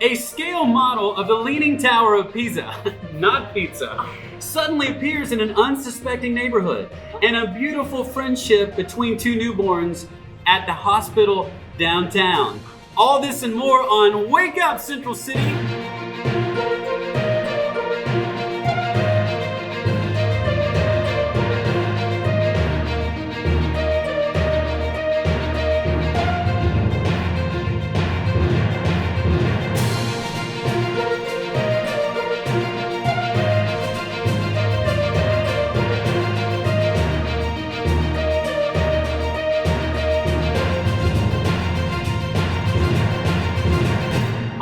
A scale model of the Leaning Tower of Pisa, not pizza, suddenly appears in an unsuspecting neighborhood, and a beautiful friendship between two newborns at the hospital downtown. All this and more on Wake Up Central City.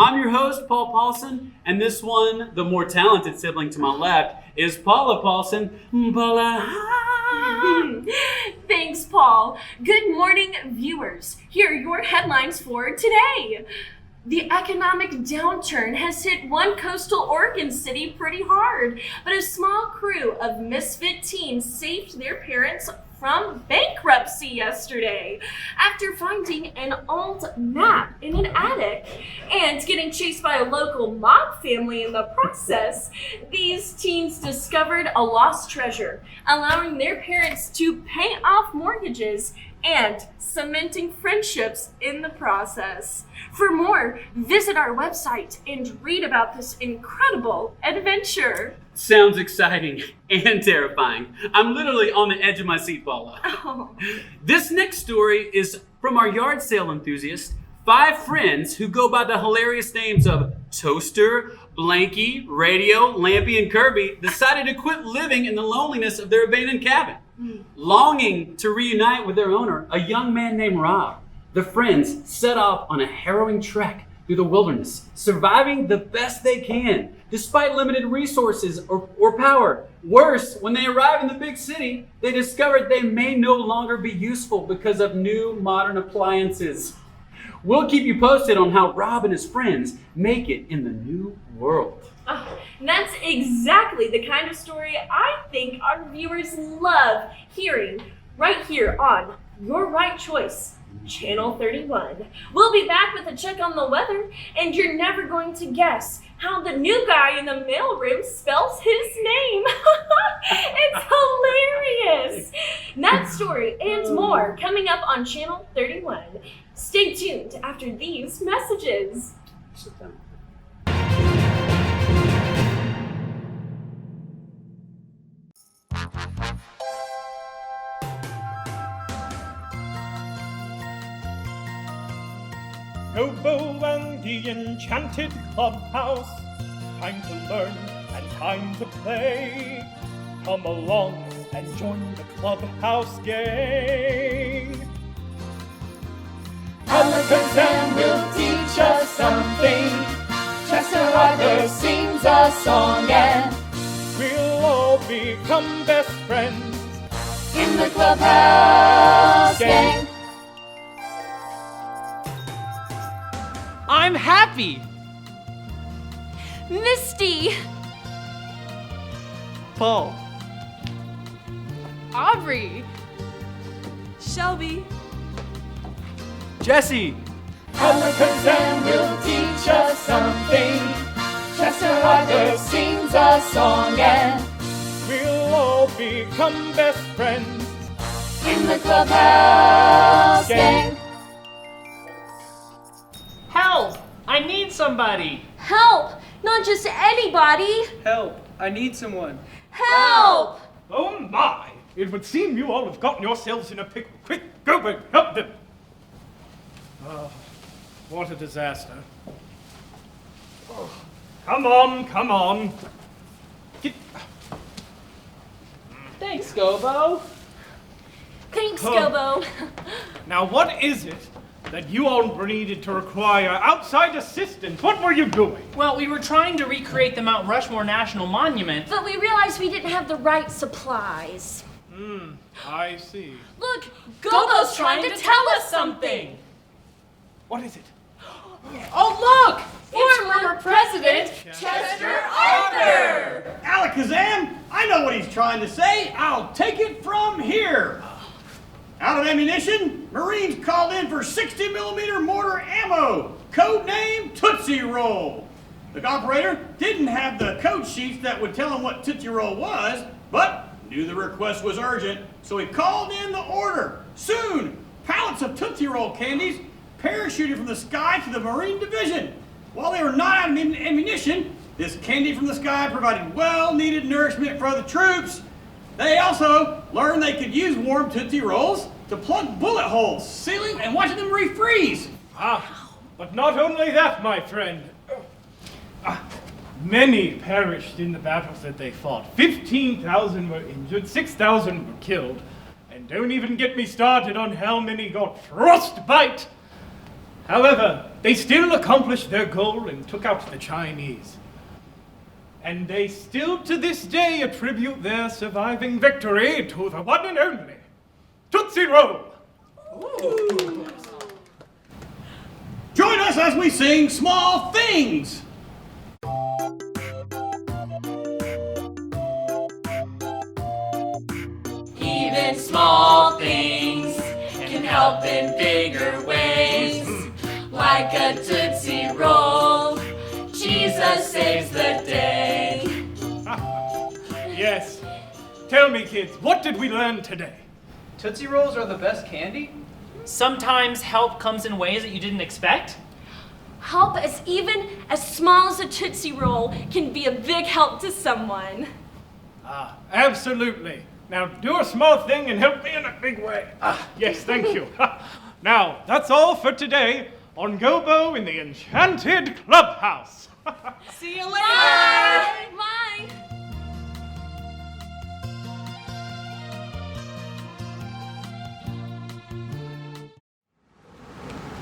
I'm your host, Paul Paulson, and this one, the more talented sibling to my left, is Paula Paulson. Paula. Thanks, Paul. Good morning, viewers. Here are your headlines for today. The economic downturn has hit one coastal Oregon city pretty hard, but a small crew of misfit teens saved their parents from bankruptcy yesterday after finding an old map in an attic and getting chased by a local mob family in the process. These teens discovered a lost treasure, allowing their parents to pay off mortgages and cementing friendships in the process. For more, visit our website and read about this incredible adventure. Sounds exciting and terrifying. I'm literally on the edge of my seat, Paula. Oh. This next story is from our yard sale enthusiast, 5 friends who go by the hilarious names of Toaster, Blanky, Radio, Lampy, and Kirby decided to quit living in the loneliness of their abandoned cabin. Longing to reunite with their owner, a young man named Rob, the friends set off on a harrowing trek through the wilderness, surviving the best they can, despite limited resources or power. Worse, when they arrive in the big city, they discover they may no longer be useful because of new modern appliances. We'll keep you posted on how Rob and his friends make it in the new world. Oh, and that's exactly the kind of story I think our viewers love hearing right here on Your Right Choice, Channel 31. We'll be back with a check on the weather, and you're never going to guess how the new guy in the mailroom spells his name. It's hilarious. That story and more coming up on Channel 31. Stay tuned after these messages. Sit down. Gobo and the Enchanted clubhouse. Time to learn and time to play. Come along and join the clubhouse gang. Alakazam will teach us something. Chester Arthur sings a song and We'll all become best friends in the clubhouse gang. I'm happy! Misty! Paul. Aubrey! Shelby! Jesse. Alakazam will teach us something. Chester Arthur sings a song and We'll all become best friends in the clubhouse gang. Help! I need somebody! Help! Not just anybody! Help! I need someone. Help! Oh my! It would seem you all have gotten yourselves in a pickle. Quick, go and help them! Oh, what a disaster. Oh, come on. Get... Thanks, Gobo. Thanks, Oh. Gobo. Now what is it that you all needed to require outside assistance? What were you doing? Well, we were trying to recreate the Mount Rushmore National Monument. But we realized we didn't have the right supplies. I see. Look, Gobo's trying to tell us something. What is it? Oh, look! Former President Chester Arthur! Alakazam, I know what he's trying to say. I'll take it from here. Out of ammunition, Marines called in for 60mm mortar ammo. Code name Tootsie. Tootsie Roll. The operator didn't have the code sheets that would tell him what Tootsie Roll was, but knew the request was urgent, so he called in the order. Soon, pallets of Tootsie Roll candies parachuted from the sky to the Marine Division. While they were not out of ammunition, this candy from the sky provided well-needed nourishment for the troops. They also learned they could use warm Tootsie Rolls to plug bullet holes, sealing and watching them refreeze. But not only that, my friend. Many perished in the battles that they fought. 15,000 were injured, 6,000 were killed. And don't even get me started on how many got frostbite. However, they still accomplished their goal and took out the Chinese. And they still to this day attribute their surviving victory to the one and only Tootsie Roll. Ooh. Join us as we sing Small Things. Even small things can help in bigger ways. Like a Tootsie Roll, Jesus saves the day. Yes. Tell me, kids, what did we learn today? Tootsie Rolls are the best candy? Sometimes help comes in ways that you didn't expect. Help even as small as a Tootsie Roll can be a big help to someone. Absolutely. Now do a small thing and help me in a big way. Yes, thank you. Now, that's all for today on Gobo in the Enchanted Clubhouse. See you later! Bye! Bye!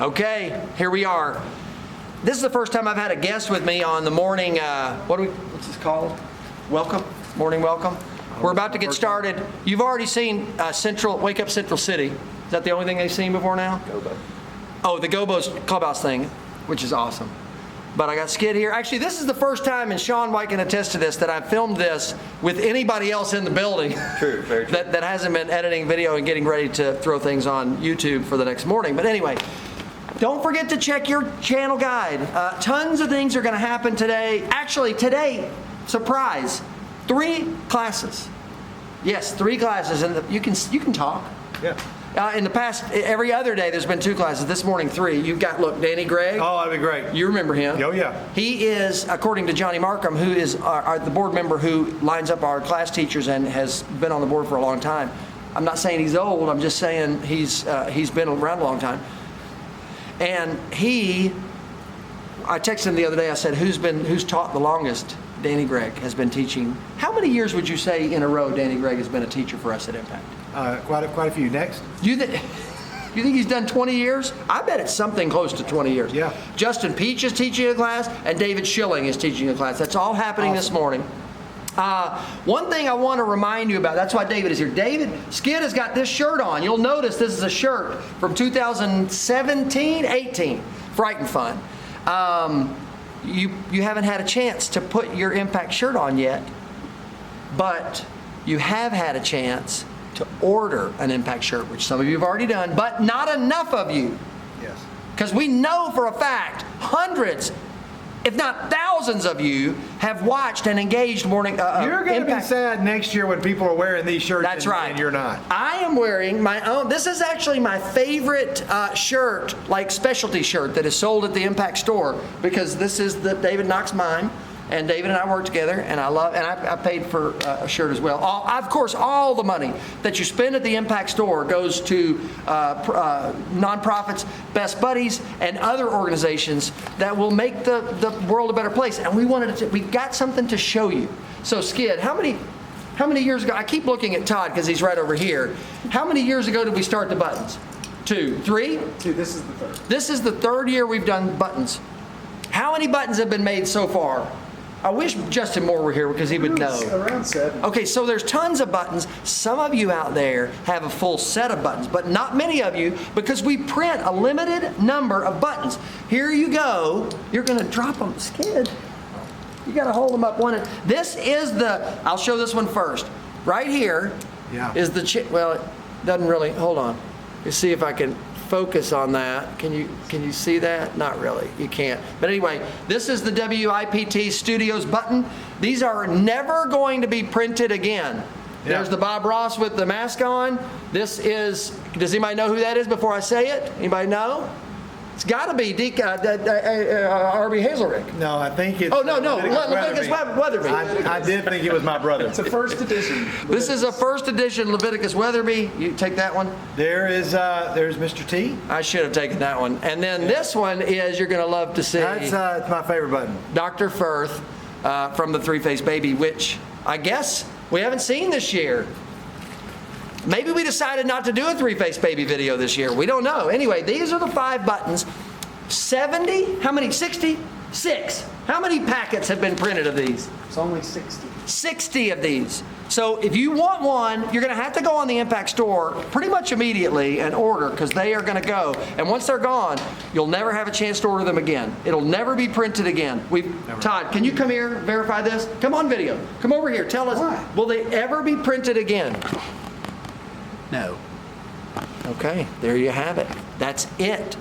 Okay, here we are. This is the first time I've had a guest with me on the morning, what's this called? Welcome? Morning welcome? We're about to get started. You've already seen Wake Up Central City. Is that the only thing they've seen before now? Gobo. Oh, the Gobo's clubhouse thing, which is awesome. But I got Skid here. Actually, this is the first time, and Sean White can attest to this, that I've filmed this with anybody else in the building. True, very true. that hasn't been editing video and getting ready to throw things on YouTube for the next morning. But anyway, don't forget to check your channel guide. Tons of things are going to happen today. Actually, today, surprise, 3 classes. Yes, 3 classes, and you can talk. Yeah. In the past, every other day, there's been 2 classes. This morning, 3. You've got, look, Danny Gregg. Oh, that'd be great. You remember him. Oh, yeah. He is, according to Johnny Markham, who is the board member who lines up our class teachers and has been on the board for a long time. I'm not saying he's old. I'm just saying he's been around a long time. And I texted him the other day. I said, who's taught the longest? Danny Gregg has been teaching. How many years would you say in a row Danny Gregg has been a teacher for us at Impact? Quite a few. Next. You think he's done 20 years? I bet it's something close to 20 years. Yeah. Justin Peach is teaching a class, and David Schilling is teaching a class. That's all happening this morning. One thing I want to remind you about, that's why David is here. Skid has got this shirt on. You'll notice this is a shirt from 2017-18, Fright and Fun. You haven't had a chance to put your Impact shirt on yet, but you have had a chance to order an Impact shirt, which some of you have already done, but not enough of you. Yes. Because we know for a fact hundreds, if not thousands of you have watched and engaged morning You're going to be sad next year when people are wearing these shirts. That's right. And you're not. I am wearing my own. This is actually my favorite shirt, like specialty shirt that is sold at the Impact store, because this is the David Knox mine. And David and I work together, and I paid for a shirt as well. Of course, all the money that you spend at the Impact store goes to nonprofits, Best Buddies, and other organizations that will make the world a better place. And we got something to show you. So Skid, how many years ago? I keep looking at Todd because he's right over here. How many years ago did we start the buttons? 2, 3? 2. This is the 3rd. This is the 3rd year we've done buttons. How many buttons have been made so far? I wish Justin Moore were here because he would know. Around 7. Okay, so there's tons of buttons. Some of you out there have a full set of buttons, but not many of you, because we print a limited number of buttons. Here you go. You're going to drop them. Skid. You got to hold them up one. This is I'll show this one first. Right here is the well, it doesn't really, hold on. Let's see if I can focus on that. Can you see that? Not really. You can't. But anyway, this is the WIPT Studios button. These are never going to be printed again. Yeah. There's the Bob Ross with the mask on. This is, does anybody know who that is before I say it? Anybody know? It's got to be R.B. Hazelrick. No, I think it's... Oh, no, Leviticus Weatherby. I did think it was my brother. It's a first edition. This is a first edition Leviticus Weatherby. You take that one. There's Mr. T. I should have taken that one. And then this one is, you're going to love to see. That's it's my favorite button. Dr. Firth from the Three-Faced Baby, which I guess we haven't seen this year. Maybe we decided not to do a Three-Faced Baby video this year. We don't know. Anyway, these are the 5 buttons. 70? How many? 66. How many packets have been printed of these? It's only 60. 60 of these. So if you want one, you're going to have to go on the Impact Store pretty much immediately and order, because they are going to go. And once they're gone, you'll never have a chance to order them again. It'll never be printed again. Todd, can you come here, verify this? Come on video. Come over here. Tell us, Why? will they ever be printed again? No. Okay, there you have it. That's it.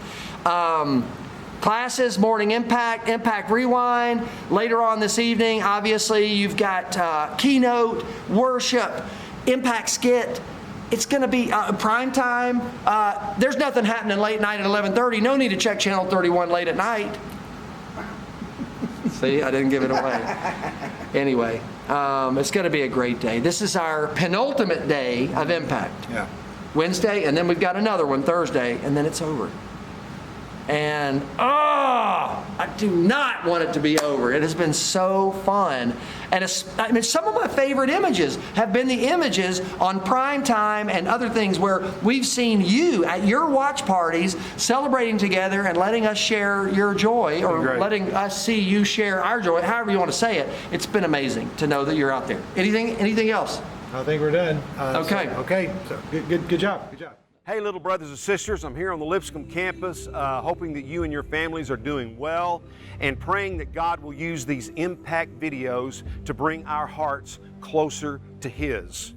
Classes, Morning Impact, Impact Rewind. Later on this evening, obviously, you've got keynote, worship, Impact Skit. It's going to be prime time. There's nothing happening late night at 11:30. No need to check Channel 31 late at night. See, I didn't give it away. Anyway, it's going to be a great day. This is our penultimate day of Impact. Yeah. Wednesday, and then we've got another one Thursday, and then it's over. And I do not want it to be over. It has been so fun. And some of my favorite images have been the images on prime time and other things where we've seen you at your watch parties celebrating together and letting us share your joy, or letting us see you share our joy, however you want to say it. It's been amazing to know that you're out there. Anything else? I think we're done. Okay. So good job. Good job. Hey, little brothers and sisters, I'm here on the Lipscomb campus, hoping that you and your families are doing well and praying that God will use these impact videos to bring our hearts closer to His.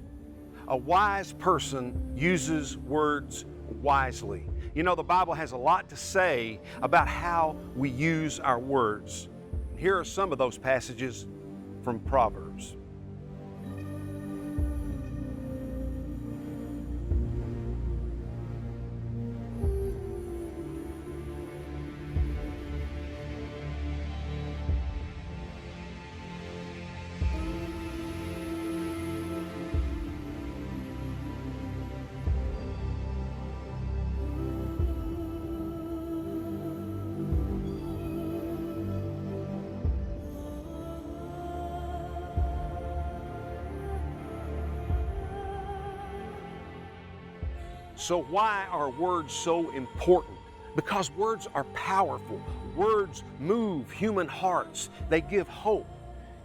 A wise person uses words wisely. You know, the Bible has a lot to say about how we use our words. Here are some of those passages from Proverbs. So why are words so important? Because words are powerful. Words move human hearts. They give hope.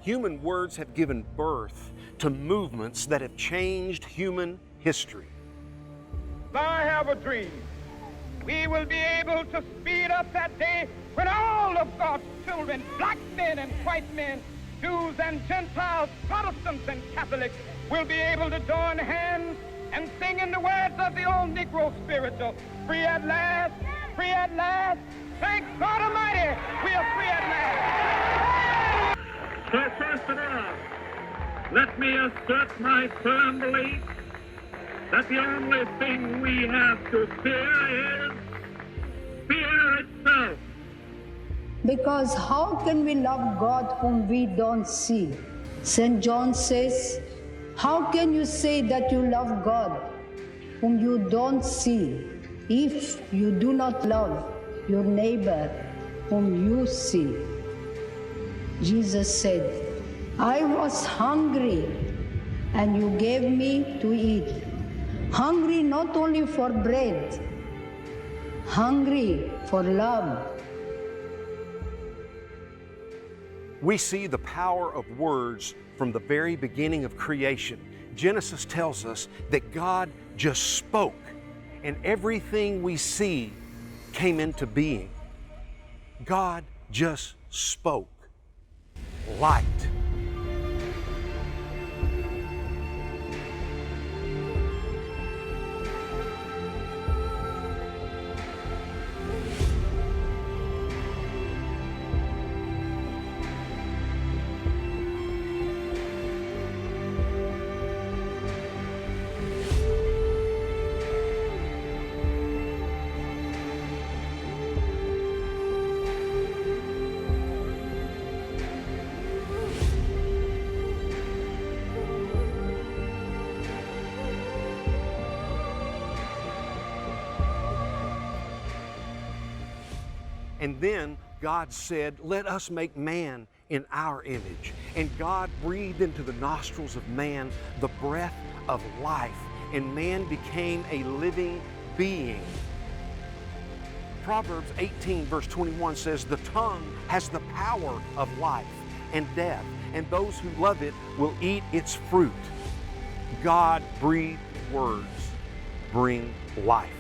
Human words have given birth to movements that have changed human history. I have a dream. We will be able to speed up that day when all of God's children, black men and white men, Jews and Gentiles, Protestants and Catholics, will be able to join hands and sing in the words of the old Negro spiritual, free at last, free at last. Thank God Almighty, we are free at last. So first of all, let me assert my firm belief that the only thing we have to fear is fear itself. Because how can we love God whom we don't see? St. John says, how can you say that you love God whom you don't see if you do not love your neighbor whom you see? Jesus said, I was hungry and you gave me to eat. Hungry not only for bread, hungry for love. We see the power of words from the very beginning of creation. Genesis tells us that God just spoke, and everything we see came into being. God just spoke. Light. And then God said, let us make man in our image. And God breathed into the nostrils of man the breath of life, and man became a living being. Proverbs 18 verse 21 says, the tongue has the power of life and death, and those who love it will eat its fruit. God breathed words bring life.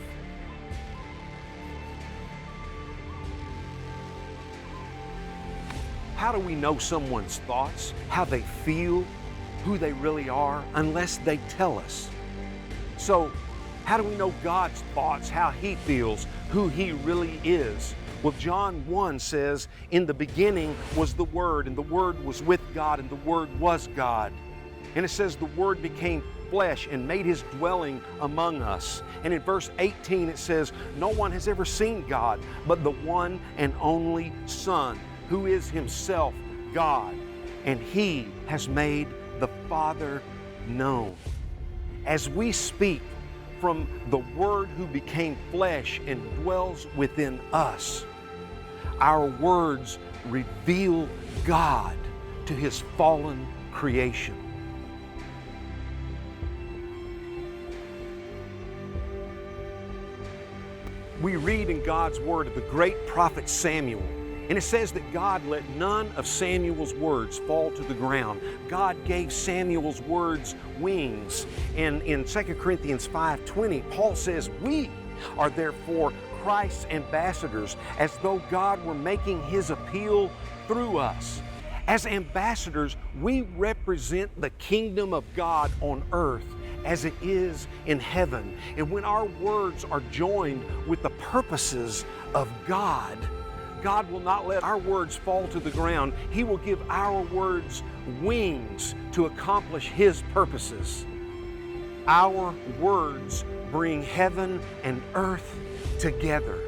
How do we know someone's thoughts, how they feel, who they really are, unless they tell us? So, how do we know God's thoughts, how He feels, who He really is? Well, John 1 says, in the beginning was the Word, and the Word was with God, and the Word was God. And it says the Word became flesh and made His dwelling among us. And in verse 18 it says, no one has ever seen God but the one and only Son, who is Himself God, and He has made the Father known. As we speak from the Word who became flesh and dwells within us, our words reveal God to His fallen creation. We read in God's Word of the great prophet Samuel, and it says that God let none of Samuel's words fall to the ground. God gave Samuel's words wings. And in 2 Corinthians 5:20, Paul says, we are therefore Christ's ambassadors, as though God were making His appeal through us. As ambassadors, we represent the kingdom of God on earth as it is in heaven. And when our words are joined with the purposes of God, God will not let our words fall to the ground. He will give our words wings to accomplish His purposes. Our words bring heaven and earth together.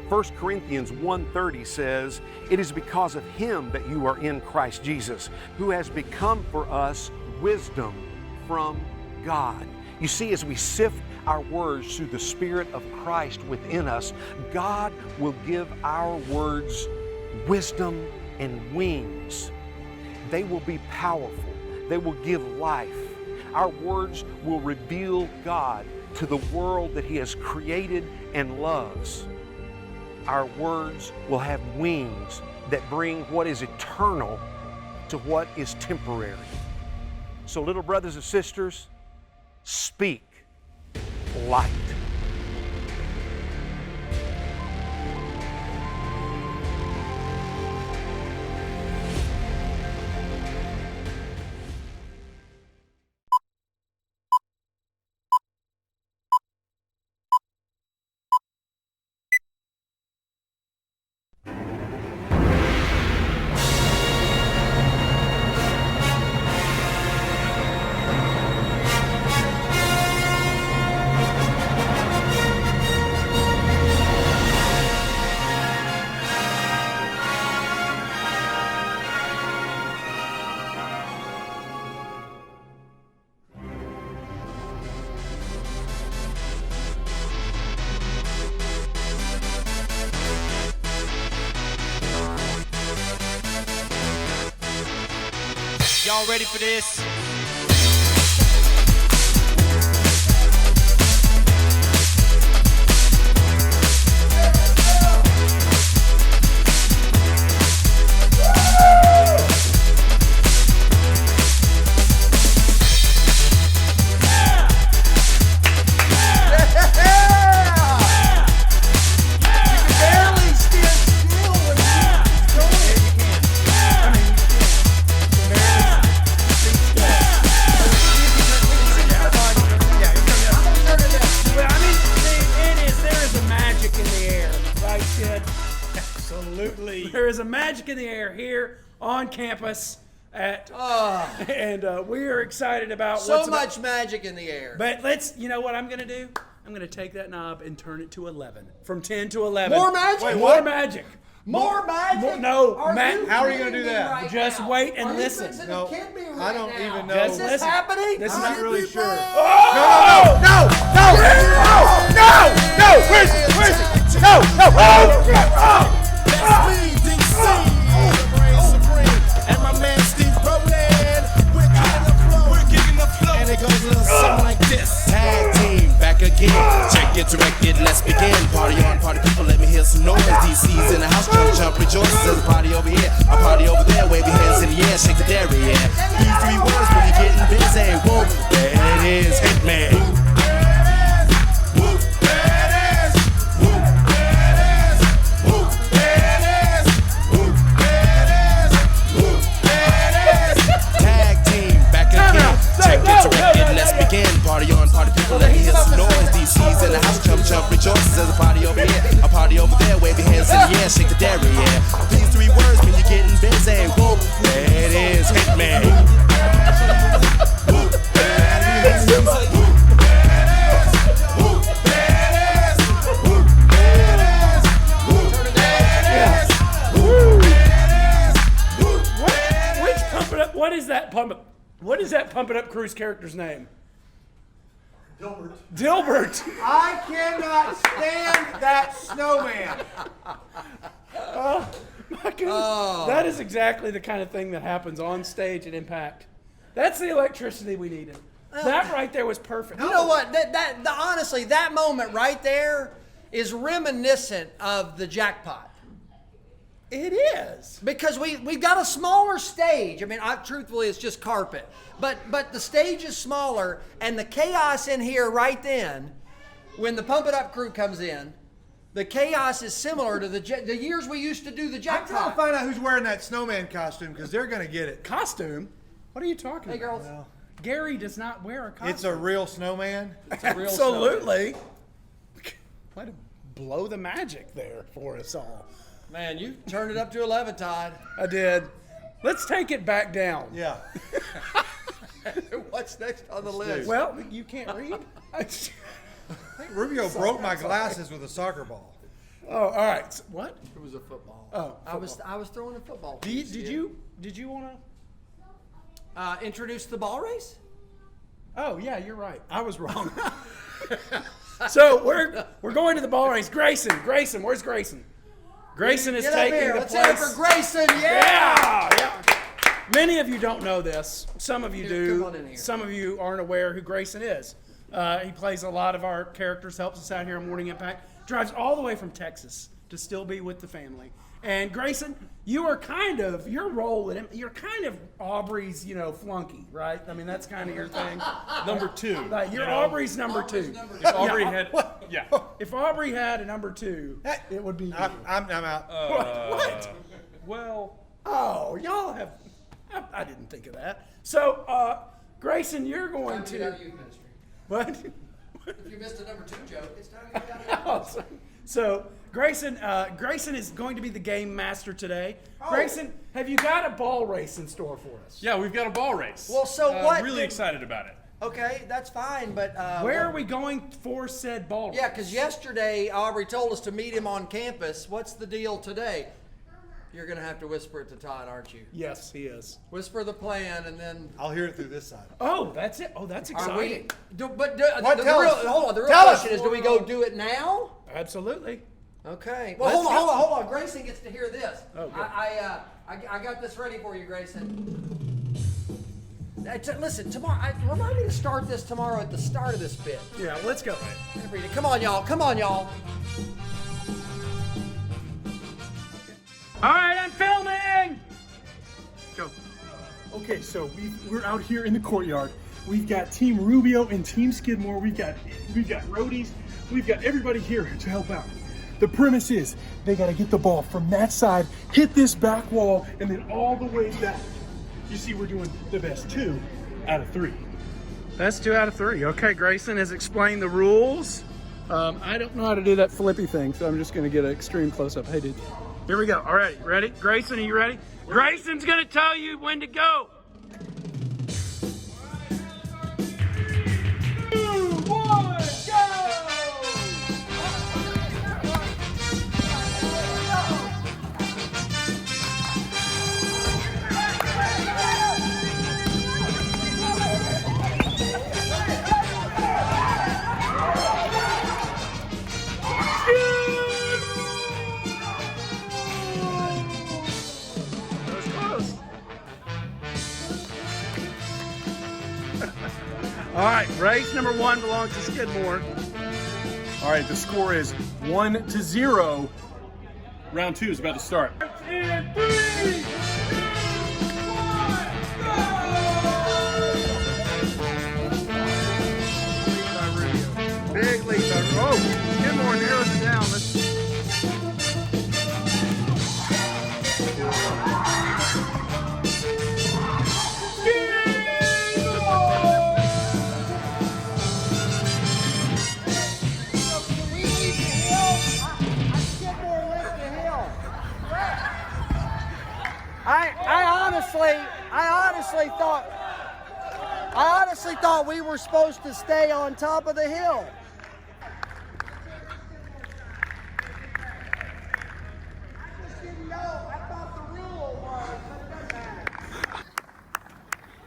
1 Corinthians 1:30 says, it is because of Him that you are in Christ Jesus, who has become for us wisdom from God. You see, as we sift our words through the Spirit of Christ within us, God will give our words wisdom and wings. They will be powerful. They will give life. Our words will reveal God to the world that He has created and loves. Our words will have wings that bring what is eternal to what is temporary. So, little brothers and sisters, speak light. Y'all ready for this? There is a magic in the air here on campus and we are excited about so much magic in the air. But you know what I'm going to do? I'm going to take that knob and turn it to 11. From 10 to 11. More magic? Wait, more magic. More magic? How are you going to do that? Right just now. Wait and listen. No, I don't even know. Is this happening? I'm not really sure. Oh! No! Where's he? No! That's me, DC. Reign supreme. And my man Steve Brolin. We're kicking the flow. And it goes a little something like this. Tag team, back again. Check it, direct it, let's begin. Party on, party people, let me hear some noise. DC's in the house, jump, rejoice. There's a party over here, a party over there. Wave your hands in the air, shake the dairy, yeah. These three words when you're getting busy. Whoa, there it is, Hitman. Party on, party people, let me hear some noise. DC's in the house, jump, rejoice. There's a party over here, a party over there. Wave your hands in the air, shake the dairy, yeah. These three words when you're getting busy. Whoa, there it is, Hitman. What is that Pump It Up Crew's character's name? Dilbert. I cannot stand that snowman. Oh, my goodness. Oh. That is exactly the kind of thing that happens on stage at Impact. That's the electricity we needed. That right there was perfect. You know what? Honestly, that moment right there is reminiscent of the jackpot. It is. Because we've got a smaller stage. I mean, truthfully, it's just carpet. But the stage is smaller, and the chaos in here right then, when the Pump It Up crew comes in, the chaos is similar to the years we used to do the jackpot. I'm trying to find out who's wearing that snowman costume, because they're going to get it. Costume? What are you talking Hey, about? girls. Well, Gary does not wear a costume. it's a real snowman. It's a real Absolutely. Way to blow the magic there for us all. Man, you turned it up to 11, Todd. I did. Let's take it back down. Yeah. What's next on the list? Well, you can't read? I think Rubio broke my glasses with a soccer ball. Oh, all right. What? It was a football. Oh, I was throwing a football. Did you want to introduce the ball race? Oh yeah, you're right. I was wrong. So we're going to the ball race. Grayson, where's Grayson? Grayson is taking the Let's place. hear it for Grayson. Yeah. Many of you don't know this. Some of you Come do. on in here. Some of you aren't aware who Grayson is. He plays a lot of our characters, helps us out here on Morning Impact, drives all the way from Texas to still be with the family. And Grayson, you are kind of, your role in him, you're kind of Aubrey's, flunky, right? I mean, that's kind of your thing. Number two. Like, you're Aubrey's number two. If Aubrey had, If Aubrey had a number two, it would be you. I'm out. What? Well. Oh, y'all have, I didn't think of that. So, Grayson, you're going to. Youth ministry. What? If you missed a number 2 joke, it's time to get out of So Grayson is going to be the game master today. Oh. Grayson, have you got a ball race in store for us? Yeah, we've got a ball race. Well, so what? I'm really excited about it. Okay, that's fine, but where are we going for said ball race? Yeah, because yesterday Aubrey told us to meet him on campus. What's the deal today? You're going to have to whisper it to Todd, aren't you? Yes, he is. Whisper the plan, and then I'll hear it through this side. Oh, that's it. Oh, that's exciting. The real Tell question us. is, do we go do it now? Absolutely. Okay. Well, hold on. Grayson gets to hear this. Oh, good. I got this ready for you, Grayson. Listen, tomorrow. Remind me to start this tomorrow at the start of this bit. Yeah, let's go. Come on, y'all. All right, I'm filming. Go. Okay, so we're out here in the courtyard. We've got Team Rubio and Team Skidmore. We've got roadies. We've got everybody here to help out. The premise is they got to get the ball from that side, hit this back wall, and then all the way back. You see, we're doing the best 2 out of 3. That's 2 out of 3. Okay, Grayson has explained the rules. I don't know how to do that flippy thing, so I'm just going to get an extreme close-up. Hey, dude. Here we go. All right, ready? Grayson, are you ready? Grayson's going to tell you when to go. 2, 1, go! All right, race number 1 belongs to Skidmore. All right, the score is 1-0. Round 2 is about to start. 2, 3, 2, 1, go! Big lead by Rubio. Oh, Skidmore narrows it down. I honestly thought we were supposed to stay on top of the hill.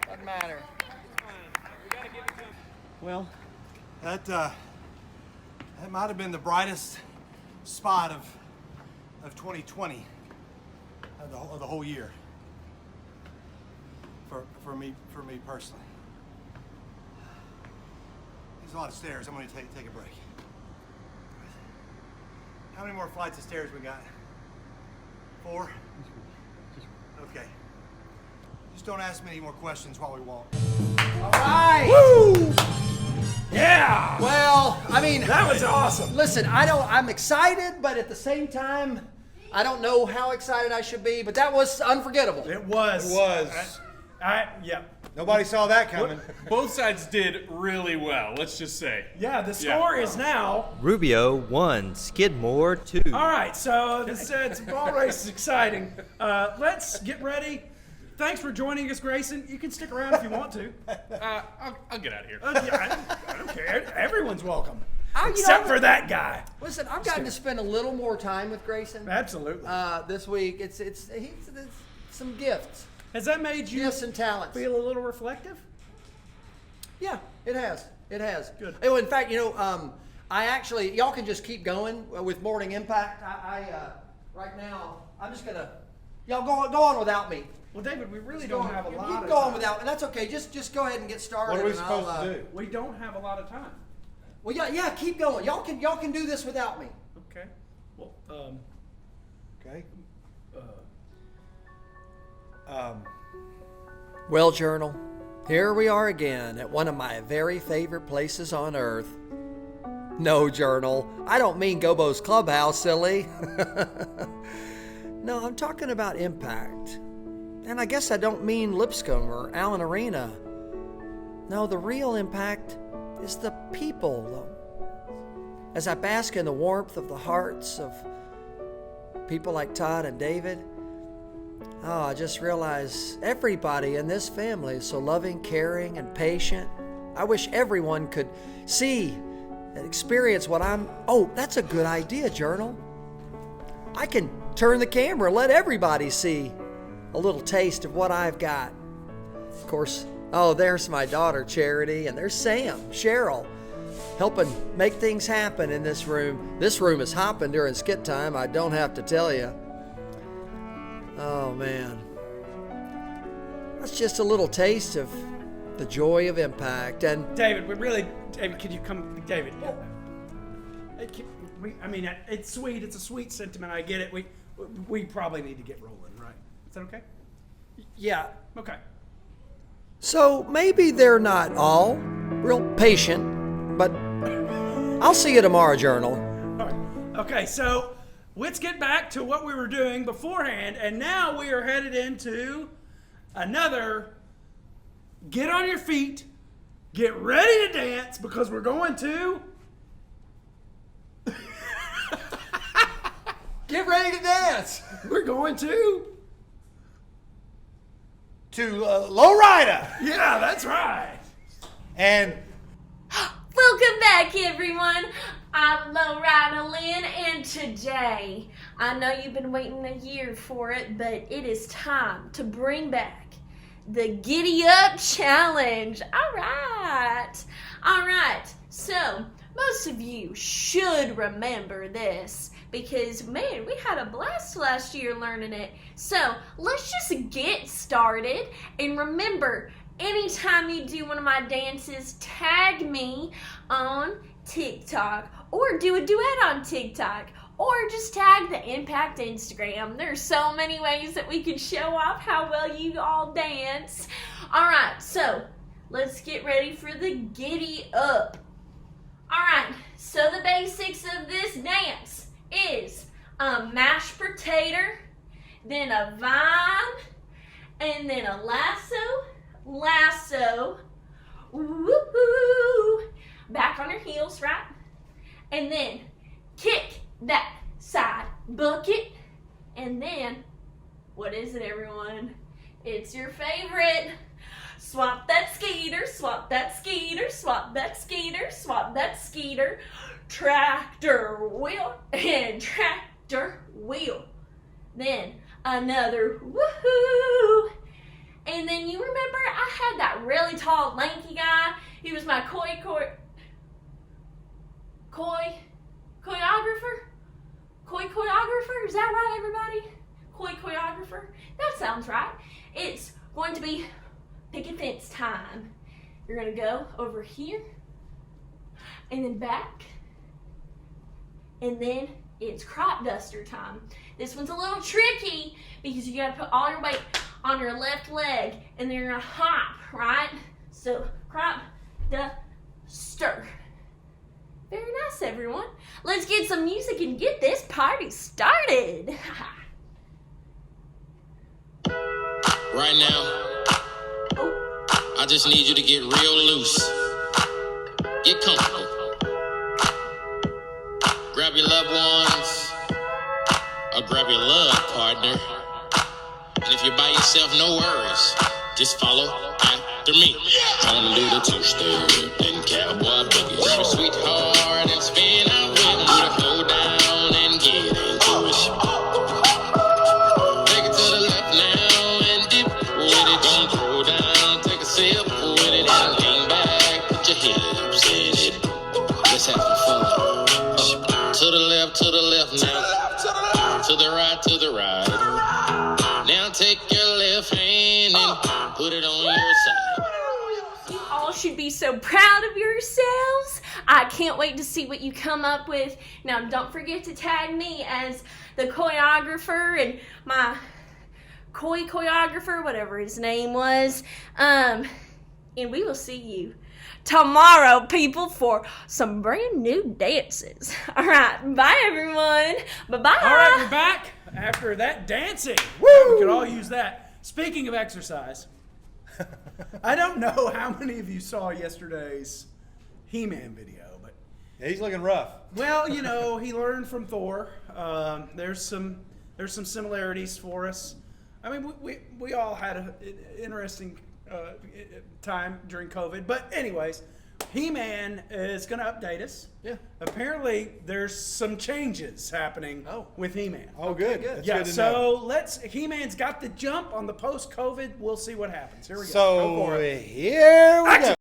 Doesn't matter. Well, that might have been the brightest spot of 2020 of the whole year for me personally. There's a lot of stairs. I'm going to take a break. How many more flights of stairs we got? 4? Okay. Just don't ask me any more questions while we walk. All right. Woo! Yeah. Well, I mean, that was awesome. Listen, I'm excited, but at the same time, I don't know how excited I should be, but that was unforgettable. It was. It was. Yeah. Nobody saw that coming. Both sides did really well, let's just say. Yeah, the score is now... Rubio 1, Skidmore 2. All right, so this ball race is exciting. Let's get ready. Thanks for joining us, Grayson. You can stick around if you want to. I'll get out of here. Yeah, I don't care. Everyone's welcome. Except for that guy. Listen, I've gotten to spend a little more time with Grayson. Absolutely. This week, it's some gifts. Has that made you gifts and talents feel a little reflective? Yeah, it has. It has. Good. Oh, in fact, I actually, y'all can just keep going with Morning Impact. Right now, I'm just gonna, y'all go on without me. Well, David, we really don't have a lot of time. You can go on without, and that's okay. Just go ahead and get started. What are we supposed to do? We don't have a lot of time. Well, yeah, keep going. Y'all can do this without me. Okay. Well, Okay. Well, Journal, here we are again at one of my very favorite places on earth. No, Journal, I don't mean Gobo's clubhouse, silly. No, I'm talking about impact. And I guess I don't mean Lipscomb or Allen Arena. No, the real impact is the people. As I bask in the warmth of the hearts of people like Todd and David, I just realize everybody in this family is so loving, caring, and patient. I wish everyone could see and experience what I'm... Oh, that's a good idea, Journal. I can turn the camera, let everybody see a little taste of what I've got. Of course, there's my daughter, Charity, and there's Sam, Cheryl, helping make things happen in this room. This room is hopping during skit time, I don't have to tell you. Oh, man. That's just a little taste of the joy of impact. And David, David, could you come, David? It's sweet. It's a sweet sentiment. I get it. We probably need to get rolling, right? Is that okay? Yeah. Okay. So maybe they're not all real patient, but I'll see you tomorrow, Journal. All right. Okay, so let's get back to what we were doing beforehand, and now we are headed into another get on your feet, get ready to dance, because we're going to... Get ready to dance! We're going to Lowrider! Yeah, that's right. And... Welcome back, everyone. I'm Lowrider Lynn, and today, I know you've been waiting a year for it, but it is time to bring back the Giddy Up Challenge. All right. So, most of you should remember this because, man, we had a blast last year learning it. So, let's just get started. And remember, anytime you do one of my dances, tag me on TikTok or do a duet on TikTok or just tag the Impact Instagram. There's so many ways that we can show off how well you all dance. All right, so let's get ready for the Giddy Up. All right, so the basics of this dance is a mashed potato, then a vine, and then a lasso, woo-hoo, back on your heels, right? And then kick that side bucket, and then, what is it, everyone? It's your favorite. Swap that skeeter, swap that skeeter, swap that skeeter, swap that skeeter. Tractor wheel and tractor wheel. Then another woohoo. And then you remember I had that really tall, lanky guy. He was my choreographer? Is that right, everybody? Choreographer? That sounds right. It's going to be picket fence time. You're gonna go over here and then back, and then it's crop duster time. This one's a little tricky because you gotta put all your weight on your left leg and then you're gonna hop, right? So crop duster. Very nice, everyone. Let's get some music and get this party started. Right now, I just need you to get real loose. Get comfortable. Grab your loved ones, or grab your love partner. And if you're by yourself, no worries. Just follow after me. I wanna do the two-step and cowboy boogie. Grab your sweetheart and spin out with me. Do the flow down and get into it. Take it to the left now and dip with it. Don't throw down, take a sip with it and lean back. Put your hips in it. Let's have some fun. To the left now. To the right. Now take your left hand and put it on your side. You all should be so proud of yourselves. I can't wait to see what you come up with. Now don't forget to tag me as the choreographer and my choreographer, whatever his name was. And we will see you tomorrow, people, for some brand new dances. All right, bye everyone. Bye-bye. All right, we're back after that dancing. Woo! We could all use that. Speaking of exercise, I don't know how many of you saw yesterday's He-Man video, but yeah, he's looking rough. Well, you know, he learned from Thor. There's some similarities for us. I mean, we all had an interesting time during COVID, but anyways, He-Man is going to update us. Yeah. Apparently, there's some changes happening with He-Man. Oh, good. That's yeah. good to So know. He-Man's got the jump on the post-COVID. We'll see what happens. Here we go. So Go for it. here we go.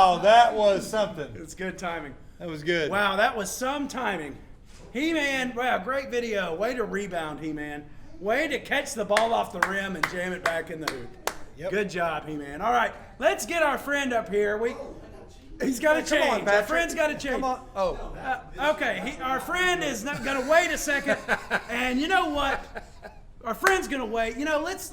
Wow, that was something. It's good timing. That was good. Wow, that was some timing. He-Man, wow, great video. Way to rebound, He-Man. Way to catch the ball off the rim and jam it back in the hoop. Yep. Good job, He-Man. All right, let's get our friend up here. He's got to Come on, change. Patrick. Our friend's got to change. Come on. Oh. Okay, our friend is not going to wait a second. And you know what? Our friend's going to wait. You know, let's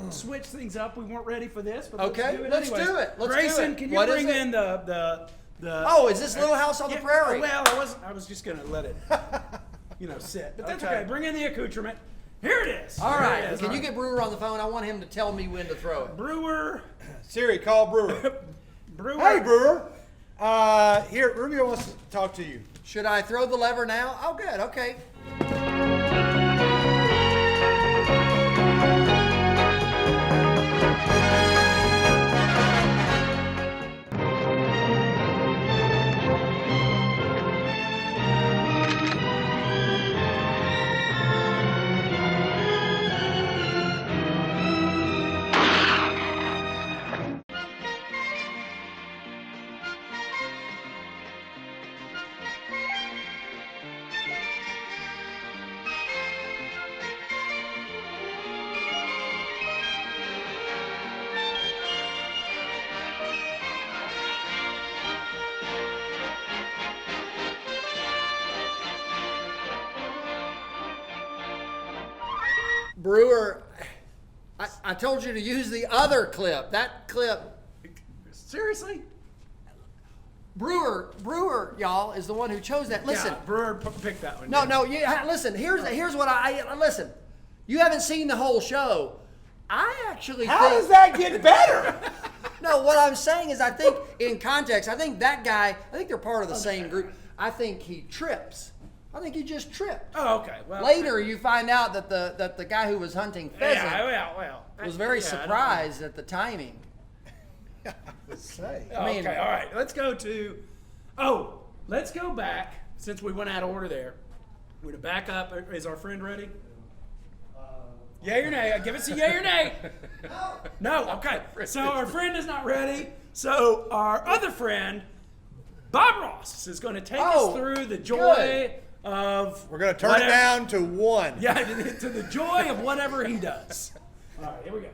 switch things up. We weren't ready for this, but Okay, let's do it anyways. Grayson, can you bring in the Oh, is this Little House on the Prairie? Well, I was just going to let it, sit. But that's okay. Bring in the accoutrement. Here it is. All right. Can you get Brewer on the phone? I want him to tell me when to throw it. Brewer. Siri, call Brewer. Brewer. Hey, Brewer. Here, Rubio wants to talk to you. Should I throw the lever now? Oh, good. Okay. Brewer, I told you to use the other clip. That clip. Seriously? Brewer, y'all, is the one who chose that. Listen. Yeah, Brewer picked that one. No, listen. Here's what listen. You haven't seen the whole show. I actually How does that get better? No, what I'm saying is I think in context, I think that guy, I think they're part of the same group. I think he trips. I think he just tripped. Oh, okay. Well, later you find out that the guy who was hunting pheasant was very surprised at the timing. Okay, all right. Let's go back, since we went out of order there. We're to back up. Is our friend ready? Yay or nay? Give us a yay or nay. No? Okay. So our friend is not ready. So our other friend, Bob Ross, is going to take us through the joy of... We're going to turn it down to 1. Yeah, to the joy of whatever he does. All right, here we go.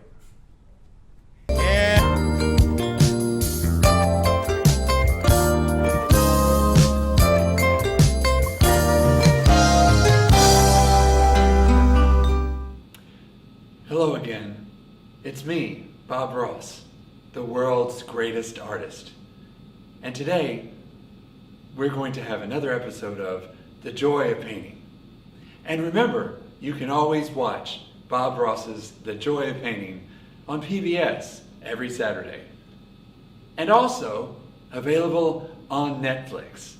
Hello again. It's me, Bob Ross, the world's greatest artist. And today, we're going to have another episode of The Joy of Painting. And remember, you can always watch Bob Ross's The Joy of Painting on PBS every Saturday. And also available on Netflix.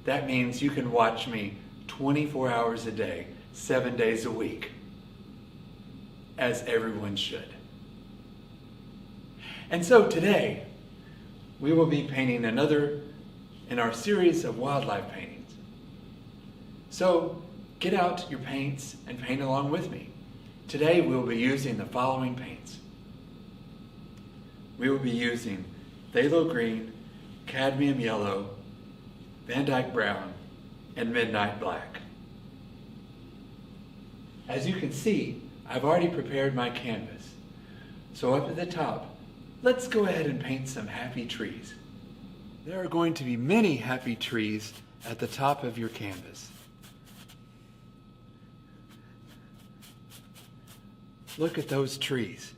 That means you can watch me 24 hours a day, 7 days a week, as everyone should. And so today, we will be painting another in our series of wildlife paintings. So get out your paints and paint along with me. Today we'll be using the following paints. We will be using phthalo green, cadmium yellow, Van Dyke brown, and midnight black. As you can see, I've already prepared my canvas. So up at the top, let's go ahead and paint some happy trees. There are going to be many happy trees at the top of your canvas. Look at those trees.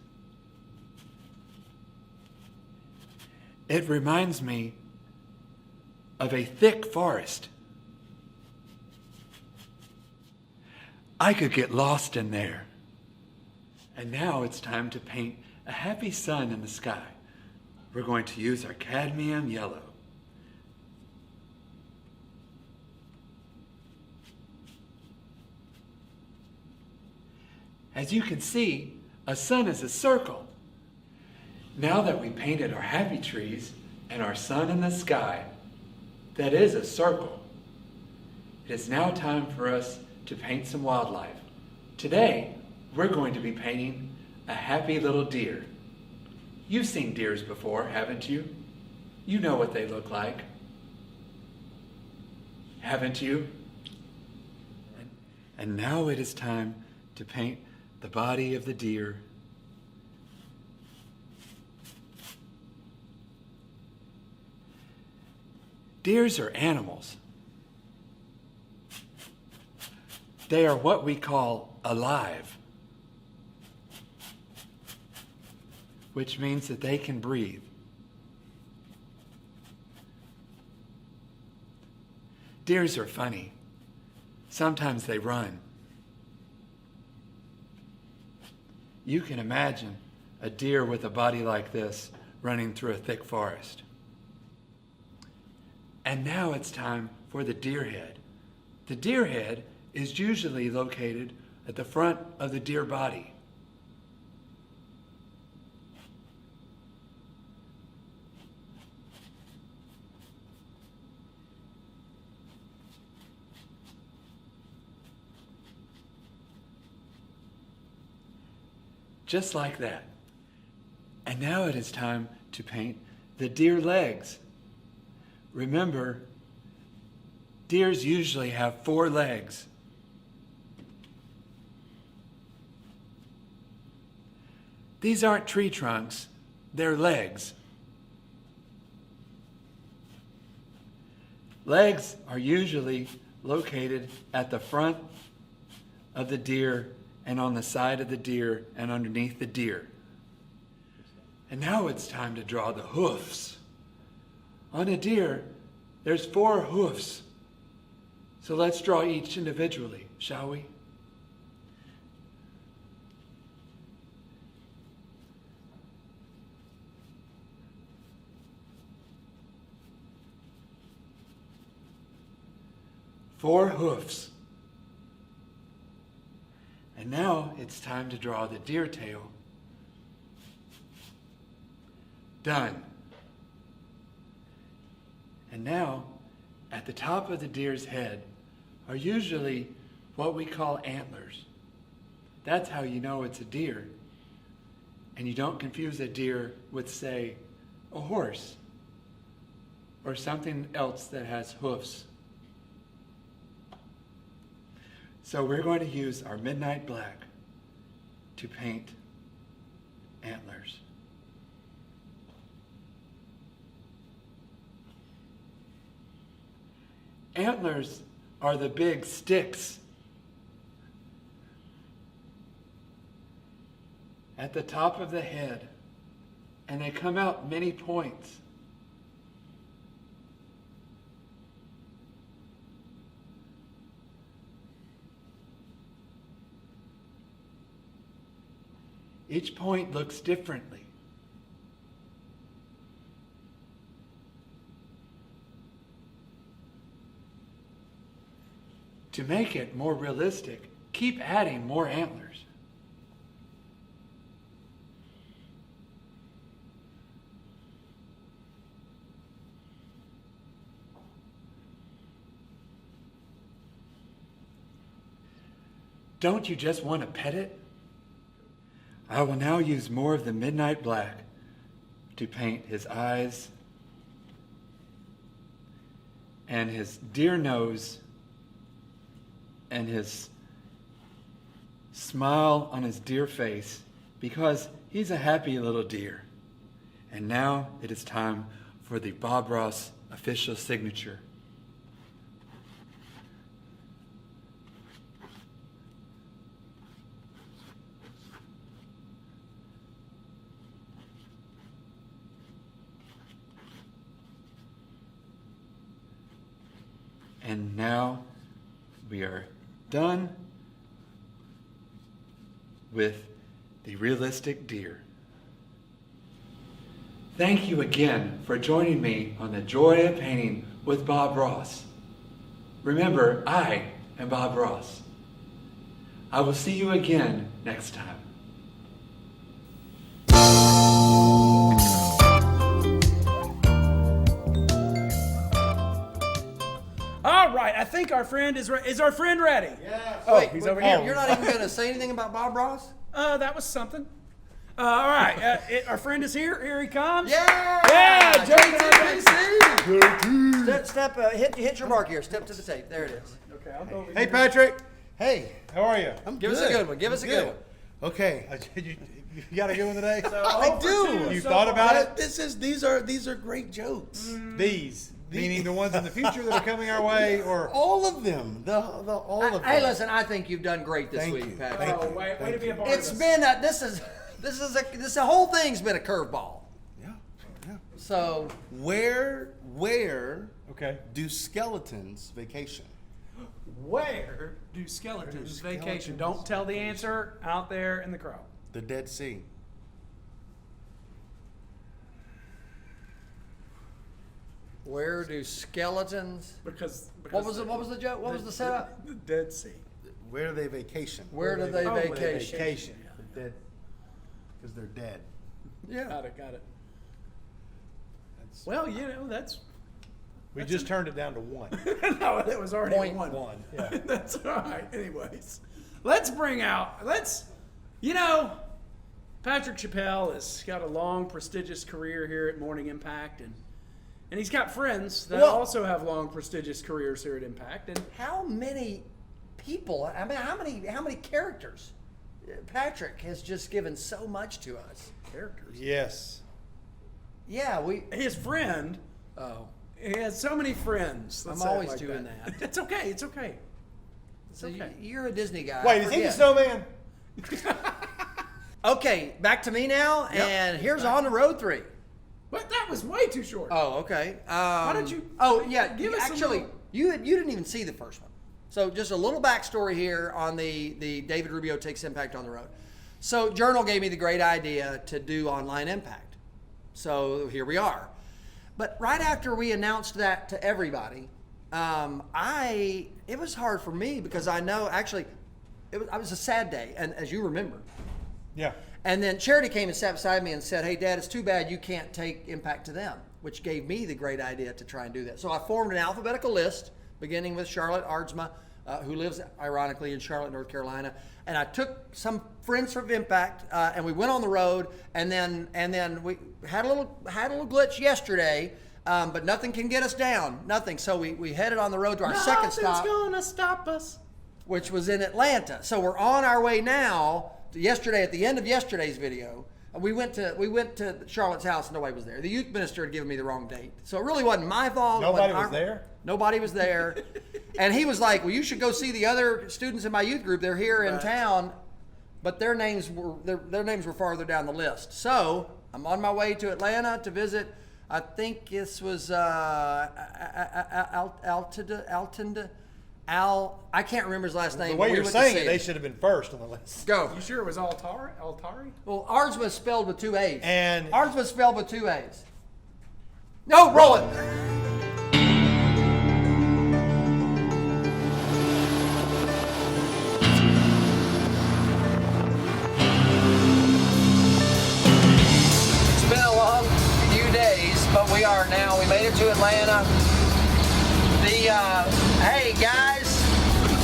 It reminds me of a thick forest. I could get lost in there. And now it's time to paint a happy sun in the sky. We're going to use our cadmium yellow. As you can see, a sun is a circle. Now that we painted our happy trees and our sun in the sky, that is a circle. It is now time for us to paint some wildlife. Today, we're going to be painting a happy little deer. You've seen deers before, haven't you? You know what they look like, haven't you? And now it is time to paint the body of the deer. Deers are animals. They are what we call alive, which means that they can breathe. Deers are funny. Sometimes they run. You can imagine a deer with a body like this running through a thick forest. And now it's time for the deer head. The deer head is usually located at the front of the deer body. Just like that. And now it is time to paint the deer legs. Remember, deers usually have 4 legs. These aren't tree trunks, they're legs. Legs are usually located at the front of the deer and on the side of the deer and underneath the deer. And now it's time to draw the hoofs. On a deer, there's 4 hoofs. So let's draw each individually, shall we? Four hoofs. And now it's time to draw the deer tail. Done. And now, at the top of the deer's head are usually what we call antlers. That's how you know it's a deer. And you don't confuse a deer with, say, a horse or something else that has hoofs. So we're going to use our midnight black to paint antlers. Antlers are the big sticks at the top of the head, and they come out many points. Each point looks differently. To make it more realistic, keep adding more antlers. Don't you just want to pet it? I will now use more of the midnight black to paint his eyes and his deer nose and his smile on his deer face, because he's a happy little deer. And now it is time for the Bob Ross official signature. And now we are done with the realistic deer. Thank you again for joining me on the Joy of Painting with Bob Ross. Remember, I am Bob Ross. I will see you again next time. All right, I think our friend is ready. Is our friend ready? Yes. Oh, Wait, he's over here. You're not even going to say anything about Bob Ross? That was something. All right, our friend is here. Here he comes. Yeah, JTBC. Step, hit your mark here. Step to the tape. There it is. Okay, I'll go over Hey, here. Patrick. Hey, how are you? Give us a good one. Give us a good one. Okay. You got a good one today? I do. You thought about it? These are great jokes. These. Meaning the ones in the future that are coming our way, or all of them. All of them. Hey, listen, I think you've done great this week, Patrick. Oh, way to be a part It's of been this whole thing's been a curveball. Yeah. So where okay do skeletons vacation? Where do skeletons vacation? Don't tell the answer out there in the crowd. The Dead Sea. where do skeletons? Because what was the joke? What was the setup? The Dead Sea. Where do they vacation? Where do they vacation? Vacation. They're dead. Because they're dead. Yeah. Got it. Well, that's. We just turned it down to 1. No, it was already Point 1. one, yeah. That's all right. Anyways, Patrick Chappelle has got a long, prestigious career here at Morning Impact, and he's got friends that also have long, prestigious careers here at Impact. And how many people? I mean, how many characters? Patrick has just given so much to us. Characters. Yes. Yeah, his friend. Oh. He has so many friends. I'm always doing that. It's okay. It's okay. So you're a Disney guy. Wait, is he the snowman? Okay, back to me now, and here's On the Road 3. What? That was way too short. Oh, okay. Why don't you? Oh, yeah. Give us actually, you didn't even see the first one. So just a little backstory here on the David Rubio Takes Impact on the Road. So Journal gave me the great idea to do Online Impact. So here we are. But right after we announced that to everybody, it was hard for me because I know actually it was a sad day, and as you remember. Yeah. And then Charity came and sat beside me and said, "Hey, Dad, it's too bad you can't take Impact to them," which gave me the great idea to try and do that. So I formed an alphabetical list, beginning with Charlotte Ardsma, who lives ironically in Charlotte, North Carolina, and I took some friends from Impact, and we went on the road, and then we had a little glitch yesterday, but nothing can get us down, nothing. So we headed on the road to our second stop. Nothing's gonna stop us. Which was in Atlanta. So we're on our way now. Yesterday, at the end of yesterday's video, we went to Charlotte's house and nobody was there. The youth minister had given me the wrong date. So it really wasn't my fault. Nobody was there? Nobody was there. And he was like, "Well, you should go see the other students in my youth group. They're here in town." But their names were farther down the list. So I'm on my way to Atlanta to visit. I think this was I can't remember his last name. The way you're saying it, they should have been first on the list. Go. You sure it was Altari? Well, Ardsma is spelled with 2 A's. And Ardsma is spelled with 2 A's. No, roll it. It's been a long few days, but we made it to Atlanta. Hey guys,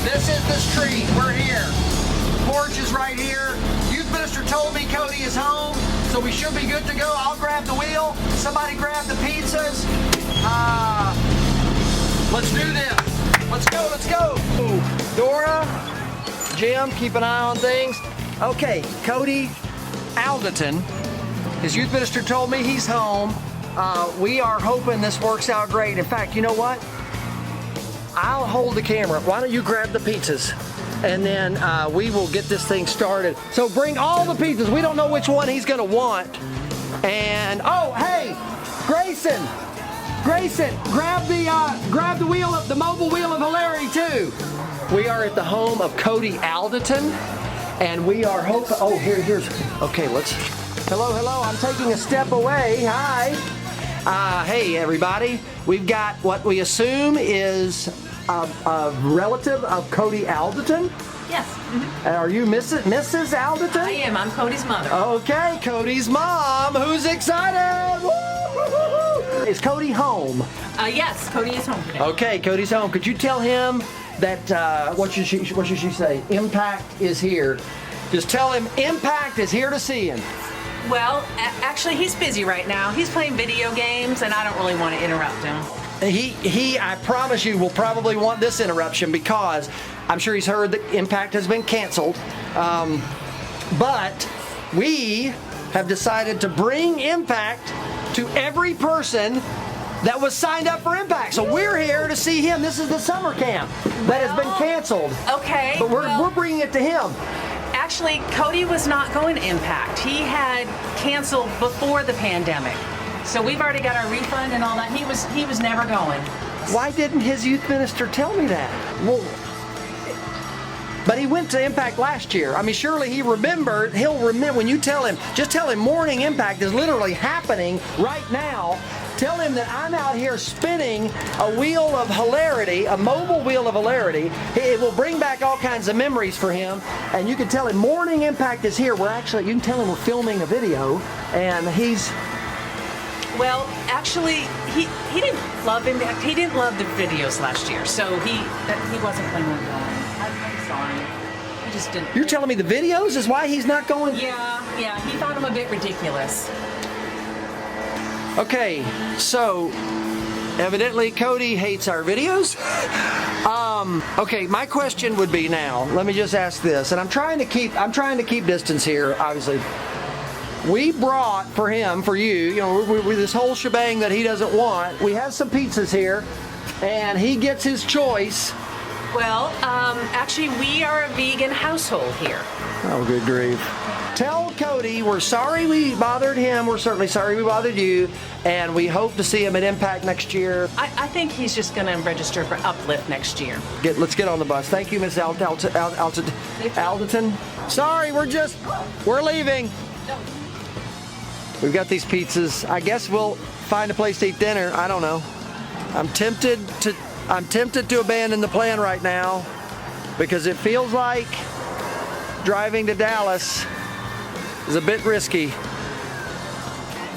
this is the street. We're here. Porch is right here. Youth minister told me Cody is home, so we should be good to go. I'll grab the wheel. Somebody grab the pizzas. Let's do this. Let's go. Dora, Jim, keep an eye on things. Okay, Cody Alderton. His youth minister told me he's home. We are hoping this works out great. In fact, you know what? I'll hold the camera. Why don't you grab the pizzas? And then we will get this thing started. So bring all the pizzas. We don't know which one he's gonna want. And, oh, hey, Grayson, grab the wheel of the mobile wheel of hilarity too. We are at the home of Cody Alderton, and we are hoping, okay, hello, I'm taking a step away, hi. Hey everybody, we've got what we assume is a relative of Cody Alderton. Yes. Mm-hmm. Are you Mrs. Alderton? I am. I'm Cody's mother. Okay, Cody's mom. Who's excited? Woo! Is Cody home? Yes, Cody is home today. Okay, Cody's home. Could you tell him that what should she say? Impact is here. Just tell him Impact is here to see him. Well, actually, he's busy right now. He's playing video games, and I don't really want to interrupt him. I promise you, will probably want this interruption because I'm sure he's heard that Impact has been canceled. But we have decided to bring Impact to every person that was signed up for Impact. So we're here to see him. This is the summer camp that has been canceled. Okay. But we're bringing it to him. Actually, Cody was not going to Impact. He had canceled before the pandemic. So we've already got our refund and all that. He was never going. Why didn't his youth minister tell me that? Well, but he went to Impact last year. I mean, surely he remembered. He'll remember when you tell him. Just tell him Morning Impact is literally happening right now. Tell him that I'm out here spinning a wheel of hilarity, a mobile wheel of hilarity. It will bring back all kinds of memories for him. And you can tell him Morning Impact is here. You can tell him we're filming a video, and he's. Well, actually, he didn't love Impact. He didn't love the videos last year, so he wasn't planning on going. I'm sorry. He just didn't. You're telling me the videos is why he's not going? Yeah. He thought them a bit ridiculous. Okay, so evidently Cody hates our videos. Okay, my question would be now. Let me just ask this, and I'm trying to keep distance here. Obviously, we brought for you, with this whole shebang that he doesn't want. We have some pizzas here, and he gets his choice. Well, actually, we are a vegan household here. Oh, good grief. Tell Cody we're sorry we bothered him. We're certainly sorry we bothered you. And we hope to see him at Impact next year. I think he's just going to register for Uplift next year. Let's get on the bus. Thank you, Miss Alderton. Sorry, we're leaving. We've got these pizzas. I guess we'll find a place to eat dinner. I don't know. I'm tempted to abandon the plan right now because it feels like driving to Dallas is a bit risky,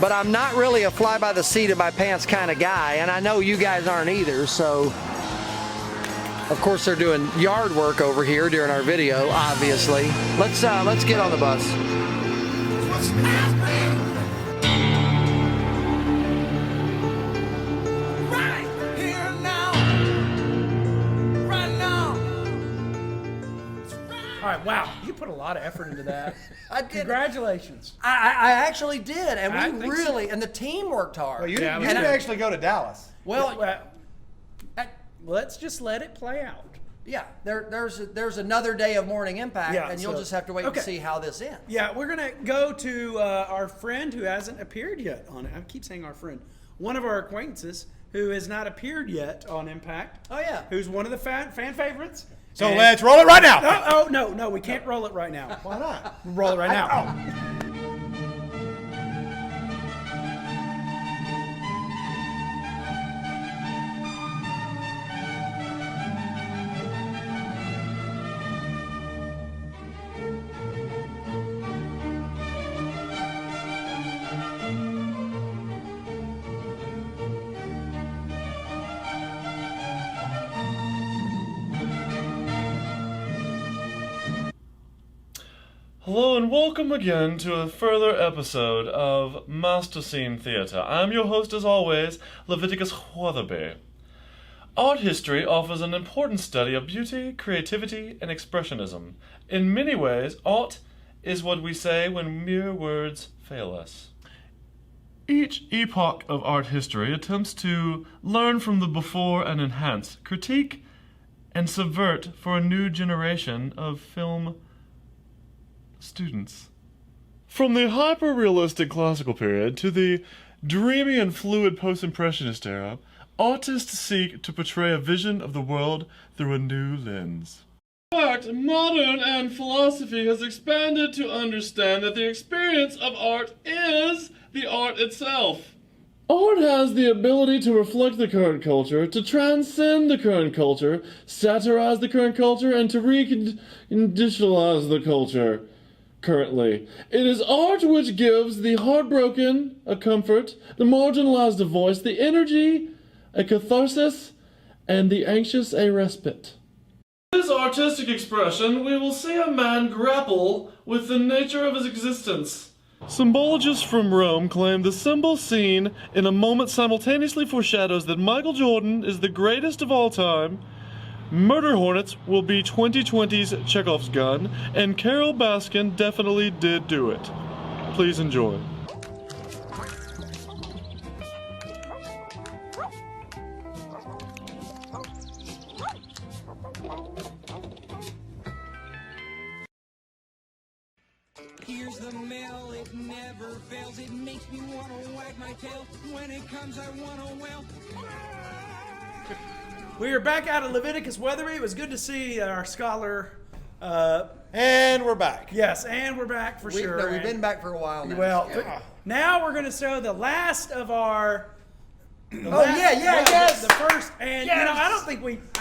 but I'm not really a fly by the seat of my pants kind of guy, and I know you guys aren't either. So of course they're doing yard work over here during our video, obviously. Let's get on the bus. All right, wow, you put a lot of effort into that. I did. Congratulations. I actually did, and and the team worked hard. Well, you didn't actually go to Dallas. Well, let's just let it play out. Yeah, there's another day of Morning Impact, and you'll just have to wait and see how this ends. Yeah, we're gonna go to our friend who hasn't appeared yet on it. I keep saying our friend, one of our acquaintances who has not appeared yet on Impact. Oh yeah, who's one of the fan favorites. So let's roll it right now. No, we can't roll it right now. Why not? We'll roll it right now. Hello and welcome again to a further episode of Master Scene Theatre. I'm your host as always, Leviticus Weatherby. Art history offers an important study of beauty, creativity, and expressionism. In many ways, art is what we say when mere words fail us. Each epoch of art history attempts to learn from the before and enhance, critique, and subvert for a new generation of film students. From the hyper-realistic classical period to the dreamy and fluid post-impressionist era, artists seek to portray a vision of the world through a new lens. In fact, modern and philosophy has expanded to understand that the experience of art is the art itself. Art has the ability to reflect the current culture, to transcend the current culture, satirize the current culture, and to reconditionalize the culture. Currently, it is art which gives the heartbroken a comfort, the marginalized a voice, the energy a catharsis, and the anxious a respite. In this artistic expression, we will see a man grapple with the nature of his existence, Symbologists from Rome claim the symbol seen in a moment simultaneously foreshadows that Michael Jordan is the greatest of all time, murder hornets will be 2020's Chekhov's gun, and Carol Baskin definitely did do it. Please enjoy. Here's the mail, it never fails. It makes me want to wag my tail. When it comes, I want to wail. We are back out of Leviticus Weatherby. It was good to see our scholar. And we're back. Yes, and we're back for sure. No, we've been back for a while now. Well, now we're going to show the last of our. The first, and Yes. you know, I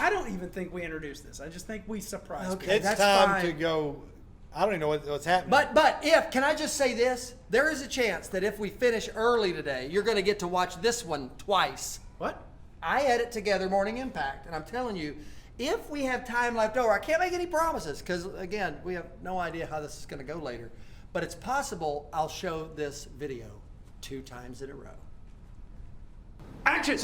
don't even think we introduced this. I just think we surprised. Okay, It's that's time fine. to go. I don't even know what's happening. But can I just say this? There is a chance that if we finish early today, you're going to get to watch this one twice. What? I edit together Morning Impact, and I'm telling you, if we have time left over, I can't make any promises because, again, we have no idea how this is going to go later. But it's possible I'll show this video 2 times in a row. Action!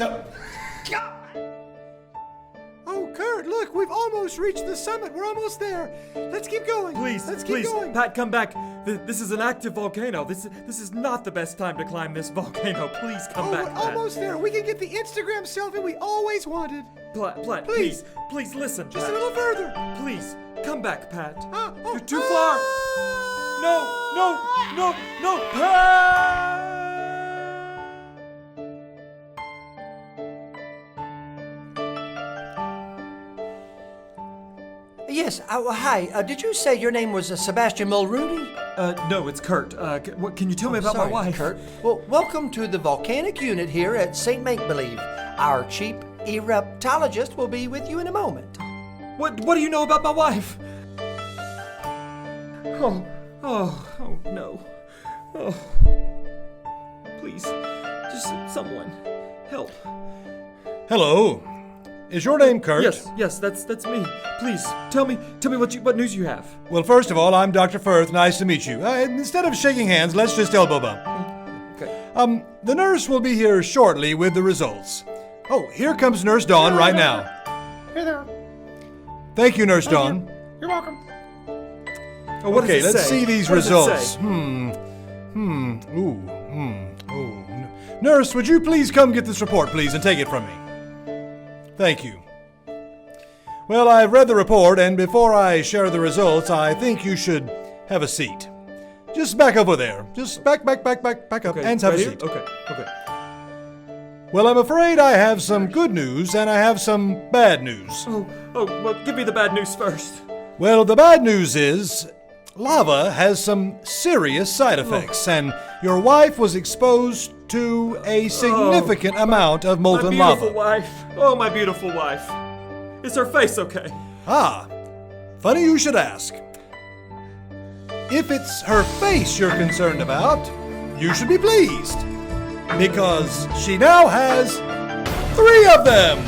Oh, Kurt, look, we've almost reached the summit. We're almost there. Let's keep going. Let's keep going. Pat, come back. This is an active volcano. This is not the best time to climb this volcano. Please come back, We're Pat. almost there. We can get the Instagram selfie we always wanted. Pat, Please. please listen. Just Pat. a little further. Please, come back, Pat. You're too far. No, Pat! Yes, hi. Did you say your name was Sebastian Mulrooney? No, it's Kurt. Can you tell me about Sorry, my wife? Kurt. Well, welcome to the volcanic unit here at St. Make-Believe. Our chief eruptologist will be with you in a moment. What do you know about my wife? Oh no. Oh. Please, just someone, help. Hello. Is your name Kurt? Yes, that's me. Please, tell me what news you have. Well, first of all, I'm Dr. Firth. Nice to meet you. Instead of shaking hands, let's just elbow bump. Okay. The nurse will be here shortly with the results. Oh, here comes Nurse Dawn right now. Hey there. Thank you, Nurse Dawn. You're welcome. Oh, what Okay, does it let's say? see these What does it results. say? Nurse, would you please come get this report, please, and take it from me? Thank you. Well, I've read the report, and before I share the results, I think you should have a seat. Just back over there. Just back up, Okay, and have right a here? seat. Okay. Well, I'm afraid I have some good news, and I have some bad news. Oh, well, give me the bad news first. Well, the bad news is lava has some serious side effects, and your wife was exposed to a significant amount of molten My beautiful lava. wife. Oh, my beautiful wife. Is her face okay? Ah, funny you should ask. If it's her face you're concerned about, you should be pleased, because she now has 3 of them.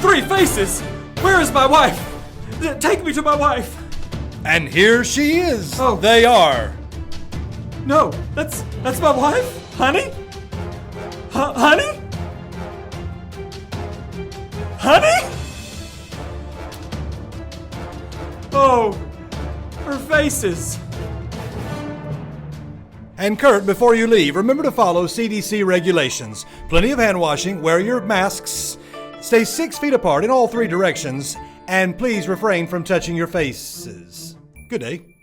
3 faces? Where is my wife? Take me to my wife. And here she is. Oh. They are. No, that's my wife? Honey? Honey? Honey? Oh, her faces. And Kurt, before you leave, remember to follow CDC regulations. Plenty of hand washing, wear your masks, stay 6 feet apart in all 3 directions, and please refrain from touching your faces. Good day.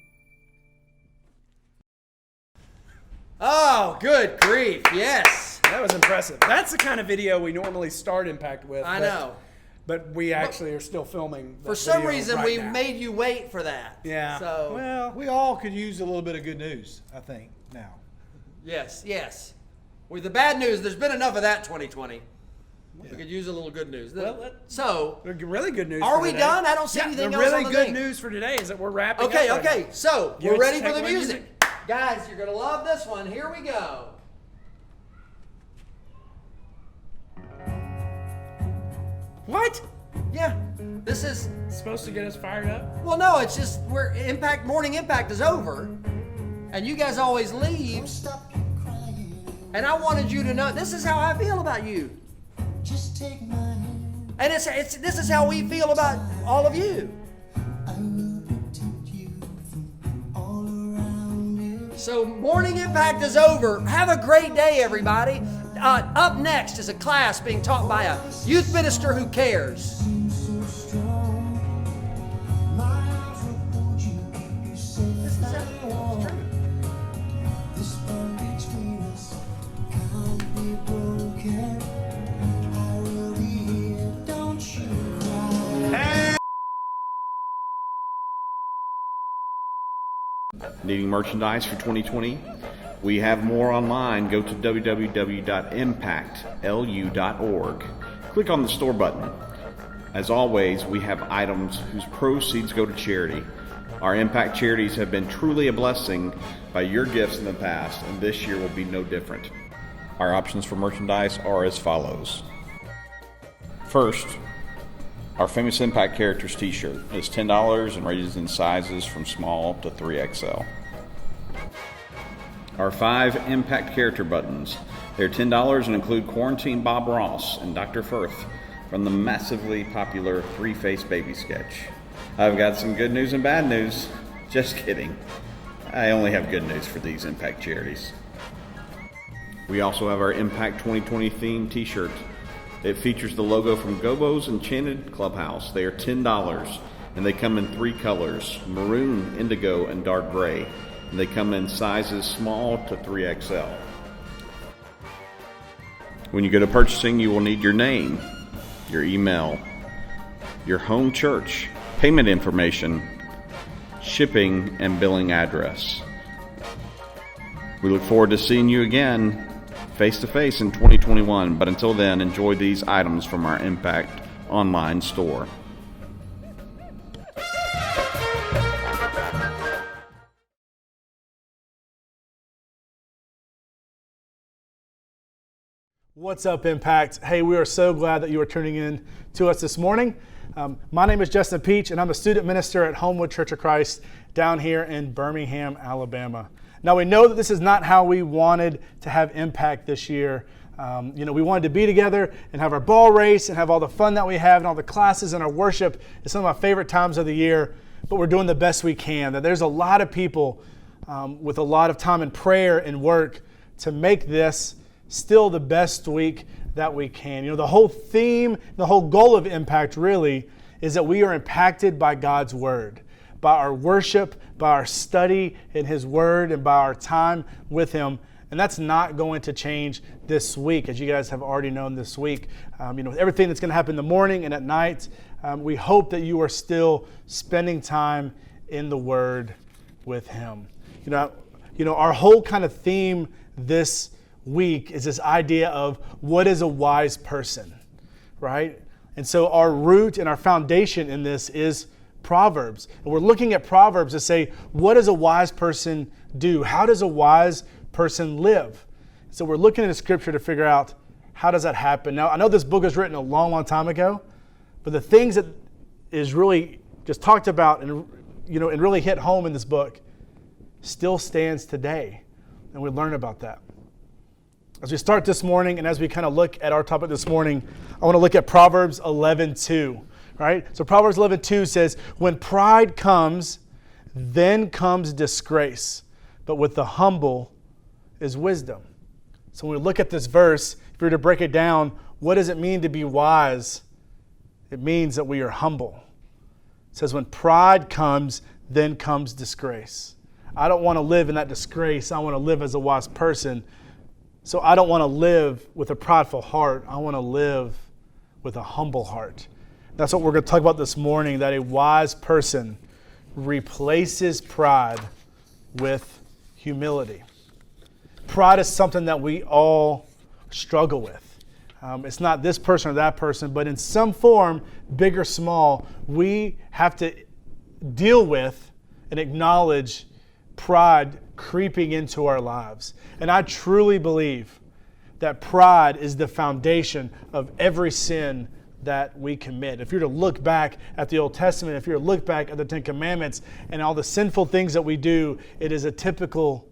Oh, good grief, yes. That was impressive. That's the kind of video we normally start Impact with. I know. But we actually are still filming. For some reason, we made you wait for that. Yeah. So, Well, we all could use a little bit of good news, I think, now. yes. With the bad news, there's been enough of that 2020. We could use a little good news. So, really good news. Are for we today. done? I don't see anything the else really on the good thing. news for today is that we're wrapping Okay, up. right now. so Give we're it ready to for the take away music. Guys, you're going to love this one. Here we go. What? Yeah, this is supposed to get us fired up. Well, no, it's just Morning Impact is over, and you guys always leave. And I wanted you to know this is how I feel about you. And this is how we feel about all of you. So Morning Impact is over. Have a great day, everybody. Up next is a class being taught by a youth minister who cares. Needing merchandise for 2020? We have more online. Go to www.impactlu.org. Click on the store button. As always, we have items whose proceeds go to charity. Our impact charities have been truly a blessing by your gifts in the past, and this year will be no different. Our options for merchandise are as follows. First, our Famous Impact Characters t-shirt is $10 and ranges in sizes from small to 3XL. Our 5 Impact Character buttons. They're $10 and include Quarantine Bob Ross and Dr. Firth from the massively popular Three-Faced Baby sketch. I've got some good news and bad news. Just kidding. I only have good news for these Impact charities. We also have our Impact 2020 theme t-shirt. It features the logo from Gobo's Enchanted Clubhouse. They are $10 and they come in 3 colors, maroon, indigo, and dark gray. And they come in sizes small to 3XL. When you go to purchasing, you will need your name, your email, your home church, payment information, shipping, and billing address. We look forward to seeing you again face-to-face in 2021, but until then, enjoy these items from our Impact online store. What's up, Impact? Hey, we are so glad that you are tuning in to us this morning. My name is Justin Peach, and I'm a student minister at Homewood Church of Christ down here in Birmingham, Alabama. Now, we know that this is not how we wanted to have Impact this year. We wanted to be together and have our ball race and have all the fun that we have and all the classes and our worship. It's some of my favorite times of the year, but we're doing the best we can. That there's a lot of people with a lot of time in prayer and work to make this still the best week that we can. The whole theme, the whole goal of Impact really is that we are impacted by God's Word, by our worship, by our study in His Word, and by our time with Him. And that's not going to change this week, as you guys have already known this week. With everything that's going to happen in the morning and at night, we hope that you are still spending time in the Word with Him. Our whole kind of theme this week is this idea of what is a wise person, right? And so our root and our foundation in this is Proverbs. And we're looking at Proverbs to say, what does a wise person do? How does a wise person live? So we're looking at the scripture to figure out how does that happen. Now, I know this book was written a long, long time ago, but the things that is really just talked about and really hit home in this book still stands today. And we learn about that. As we start this morning and as we kind of look at our topic this morning, I want to look at Proverbs 11:2, right? So Proverbs 11:2 says, when pride comes, then comes disgrace, but with the humble is wisdom. So when we look at this verse, if we were to break it down, what does it mean to be wise? It means that we are humble. It says when pride comes, then comes disgrace. I don't want to live in that disgrace. I want to live as a wise person. So I don't want to live with a prideful heart. I want to live with a humble heart. That's what we're going to talk about this morning, that a wise person replaces pride with humility. Pride is something that we all struggle with. It's not this person or that person, but in some form, big or small, we have to deal with and acknowledge pride creeping into our lives. And I truly believe that pride is the foundation of every sin that we commit. If you're to look back at the Old Testament, if you're to look back at the Ten Commandments and all the sinful things that we do, it is a typical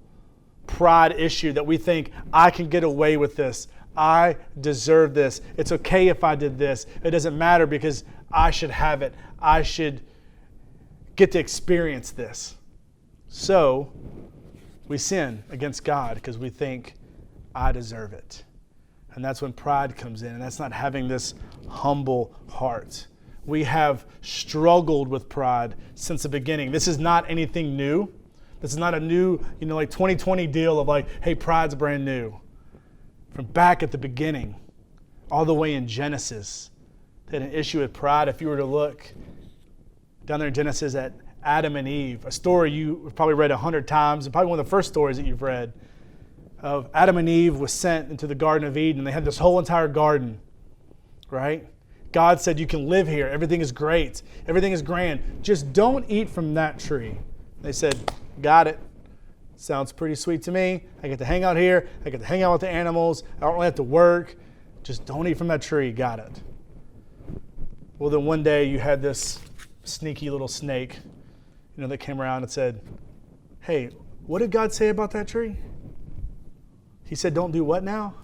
pride issue that we think, I can get away with this. I deserve this. It's okay if I did this. It doesn't matter because I should have it. I should get to experience this. So we sin against God because we think, I deserve it. And that's when pride comes in, and that's not having this humble heart. We have struggled with pride since the beginning. This is not anything new. This is not a new, 2020 deal of like, hey, pride's brand new. From back at the beginning, all the way in Genesis, they had an issue with pride. If you were to look down there in Genesis at Adam and Eve, a story you've probably read 100 times, and probably one of the first stories that you've read, of Adam and Eve was sent into the Garden of Eden. They had this whole entire garden, right? God said, you can live here. Everything is great. Everything is grand. Just don't eat from that tree. They said, got it. Sounds pretty sweet to me. I get to hang out here. I get to hang out with the animals. I don't really have to work. Just don't eat from that tree. Got it. Well, then one day you had this sneaky little snake, that came around and said, hey, what did God say about that tree? He said, don't do what now?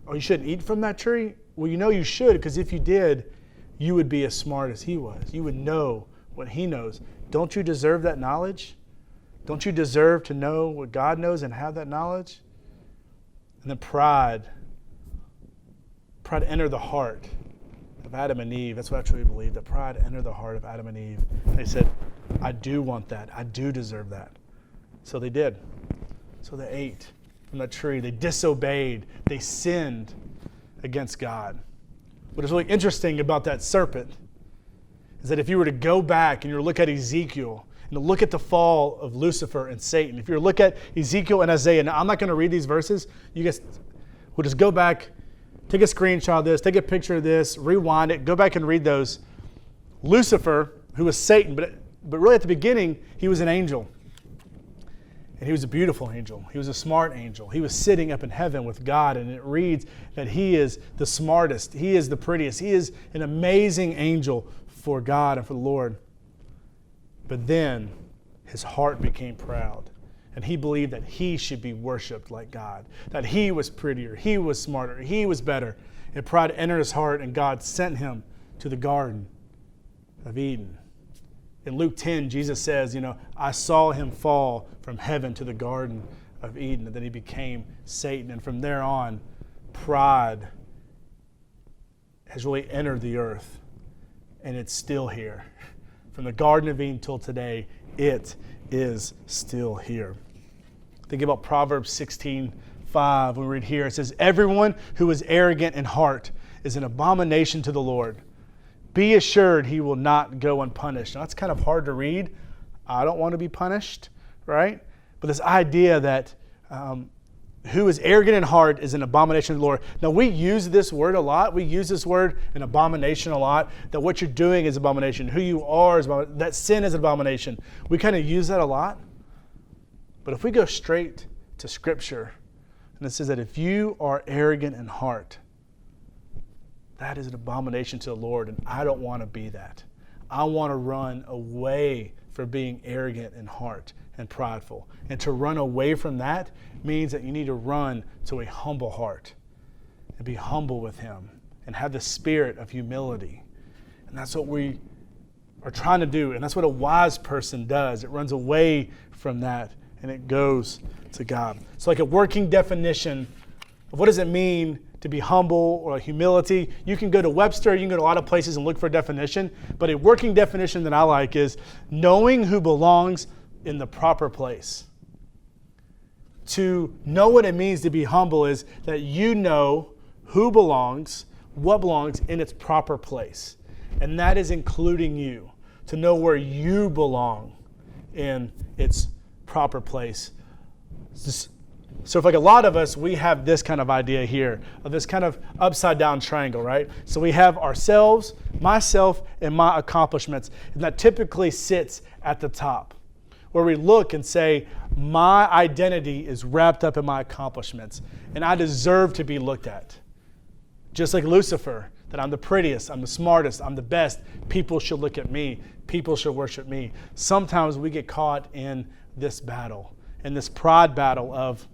Oh, you shouldn't eat from that tree? Well, you should, because if you did, you would be as smart as he was. You would know what he knows. Don't you deserve that knowledge? Don't you deserve to know what God knows and have that knowledge? And then pride entered the heart of Adam and Eve. That's what I truly believe, that pride entered the heart of Adam and Eve. They said, I do want that. I do deserve that. So they did. So they ate from that tree. They disobeyed. They sinned against God. What is really interesting about that serpent is that if you were to go back and you were to look at Ezekiel and to look at the fall of Lucifer and Satan, if you were to look at Ezekiel and Isaiah, now I'm not going to read these verses. You guys will just go back, take a screenshot of this, take a picture of this, rewind it, go back and read those. Lucifer, who was Satan, but really at the beginning, he was an angel. And he was a beautiful angel. He was a smart angel. He was sitting up in heaven with God, and it reads that he is the smartest. He is the prettiest. He is an amazing angel for God and for the Lord. But then his heart became proud, and he believed that he should be worshipped like God, that he was prettier, he was smarter, he was better. And pride entered his heart, and God sent him to the Garden of Eden. In Luke 10, Jesus says, I saw him fall from heaven to the Garden of Eden, and then he became Satan. And from there on, pride has really entered the earth, and it's still here. From the Garden of Eden till today, it is still here. Think about Proverbs 16:5. When we read here, it says, everyone who is arrogant in heart is an abomination to the Lord. Be assured he will not go unpunished. Now, that's kind of hard to read. I don't want to be punished, right? But this idea that who is arrogant in heart is an abomination to the Lord. Now, we use this word a lot. We use this word, an abomination, a lot, that what you're doing is abomination. Who you are is abomination. That sin is an abomination. We kind of use that a lot. But if we go straight to Scripture, and it says that if you are arrogant in heart, that is an abomination to the Lord, and I don't want to be that. I want to run away from being arrogant in heart and prideful. And to run away from that means that you need to run to a humble heart and be humble with him and have the spirit of humility. And that's what we are trying to do, and that's what a wise person does. It runs away from that, and it goes to God. So like a working definition of what does it mean to be humble or humility. You can go to Webster, you can go to a lot of places and look for a definition, but a working definition that I like is knowing who belongs in the proper place. To know what it means to be humble is that you know who belongs, what belongs in its proper place. And that is including you. To know where you belong in its proper place. So if like a lot of us, we have this kind of idea here, of this kind of upside down triangle, right? So we have ourselves, myself, and my accomplishments. And that typically sits at the top, where we look and say, my identity is wrapped up in my accomplishments, and I deserve to be looked at. Just like Lucifer, that I'm the prettiest, I'm the smartest, I'm the best. People should look at me. People should worship me. Sometimes we get caught in this battle, in this pride battle of,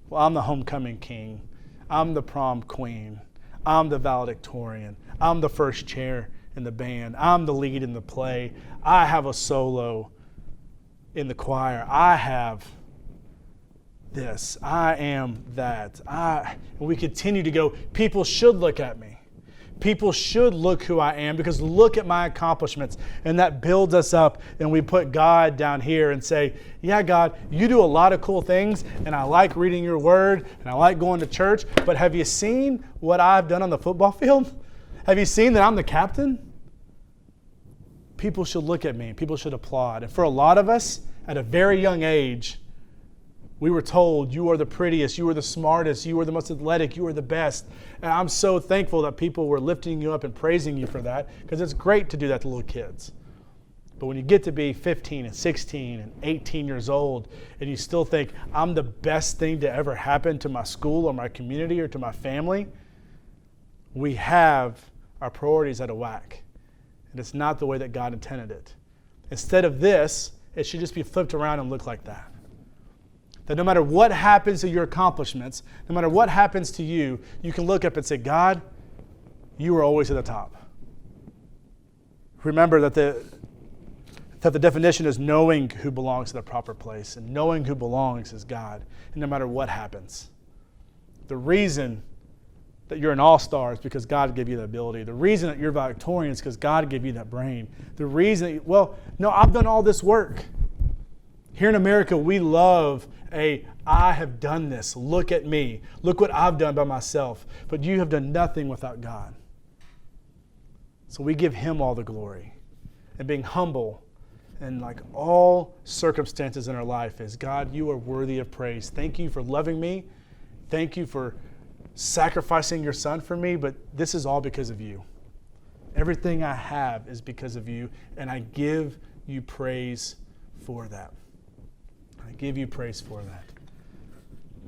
well, I'm the homecoming king. I'm the prom queen. I'm the valedictorian. I'm the first chair in the band. I'm the lead in the play. I have a solo in the choir. I have this. I am that. And we continue to go, people should look at me. People should look who I am because look at my accomplishments. And that builds us up, and we put God down here and say, yeah, God, you do a lot of cool things, and I like reading your word, and I like going to church, but have you seen what I've done on the football field? Have you seen that I'm the captain? People should look at me. People should applaud. And for a lot of us, at a very young age, we were told, you are the prettiest, you are the smartest, you are the most athletic, you are the best. And I'm so thankful that people were lifting you up and praising you for that, because it's great to do that to little kids. But when you get to be 15 and 16 and 18 years old, and you still think, I'm the best thing to ever happen to my school or my community or to my family, we have our priorities out of whack. And it's not the way that God intended it. Instead of this, it should just be flipped around and look like that. That no matter what happens to your accomplishments, no matter what happens to you, you can look up and say, God, you are always at the top. Remember that the definition is knowing who belongs to the proper place, and knowing who belongs is God, and no matter what happens. The reason that you're an all-star is because God gave you the ability. The reason that you're valedictorian is because God gave you that brain. The reason, I've done all this work. Here in America, we love I have done this. Look at me. Look what I've done by myself. But you have done nothing without God. So we give him all the glory. And being humble in like all circumstances in our life is, God, you are worthy of praise. Thank you for loving me. Thank you for sacrificing your son for me, but this is all because of you. Everything I have is because of you, and I give you praise for that. I give you praise for that.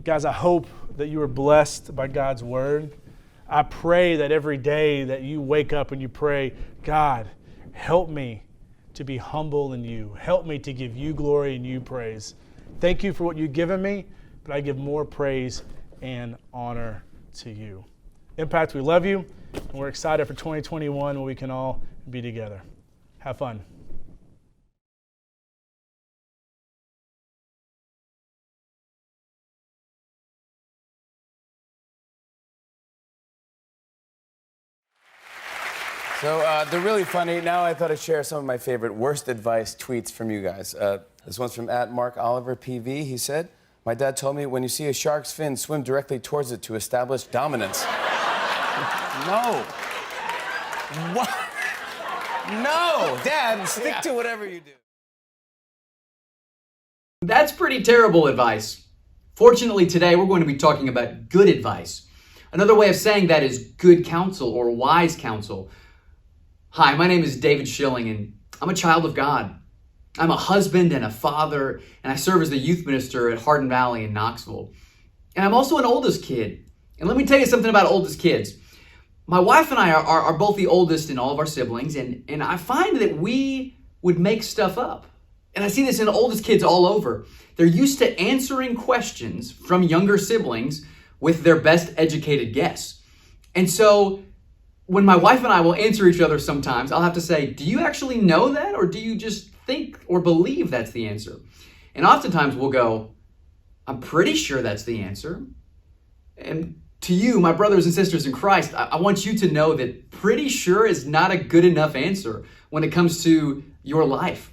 Guys, I hope that you are blessed by God's word. I pray that every day that you wake up and you pray, God, help me to be humble in you. Help me to give you glory and you praise. Thank you for what you've given me, but I give more praise and honor to you. Impact, we love you, and we're excited for 2021 when we can all be together. Have fun. So they're really funny. Now I thought I'd share some of my favorite worst advice tweets from you guys. This one's from @MarkOliverPV. He said, my dad told me when you see a shark's fin, swim directly towards it to establish dominance. No. What? No, Dad, stick to whatever you do. That's pretty terrible advice. Fortunately, today we're going to be talking about good advice. Another way of saying that is good counsel or wise counsel. Hi, my name is David Schilling, and I'm a child of God. I'm a husband and a father, and I serve as the youth minister at Hardin Valley in Knoxville. And I'm also an oldest kid. And let me tell you something about oldest kids. My wife and I are both the oldest in all of our siblings, and I find that we would make stuff up. And I see this in oldest kids all over. They're used to answering questions from younger siblings with their best educated guess. And so when my wife and I will answer each other sometimes, I'll have to say, do you actually know that? Or do you just think or believe that's the answer? And oftentimes we'll go, I'm pretty sure that's the answer. And to you, my brothers and sisters in Christ, I want you to know that pretty sure is not a good enough answer when it comes to your life.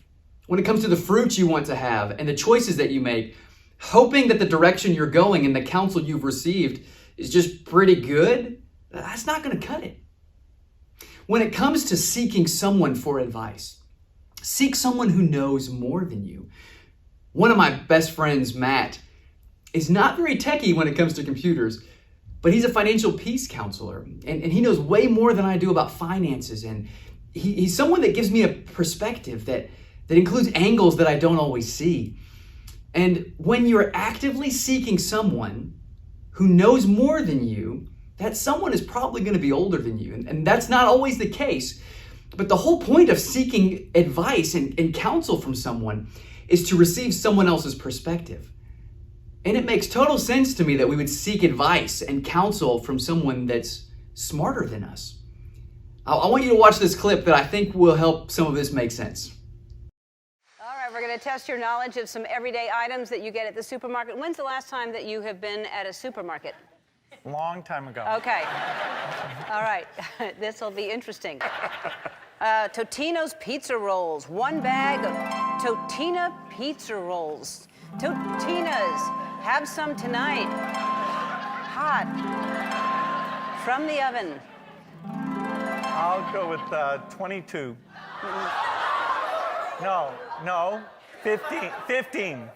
When it comes to the fruit you want to have and the choices that you make, hoping that the direction you're going and the counsel you've received is just pretty good, that's not going to cut it. When it comes to seeking someone for advice, seek someone who knows more than you. One of my best friends, Matt, is not very techie when it comes to computers, but he's a financial peace counselor, and he knows way more than I do about finances, and he's someone that gives me a perspective that includes angles that I don't always see. And when you're actively seeking someone who knows more than you, that someone is probably going to be older than you. And that's not always the case. But the whole point of seeking advice and counsel from someone is to receive someone else's perspective. And it makes total sense to me that we would seek advice and counsel from someone that's smarter than us. I want you to watch this clip that I think will help some of this make sense. All right, we're going to test your knowledge of some everyday items that you get at the supermarket. When's the last time that you have been at a supermarket? Long time ago. Okay. All right. This will be interesting. Totino's pizza rolls. 1 bag of Totina pizza rolls. Totina's. Have some tonight. Hot. From the oven. I'll go with 22. No, 15. 15.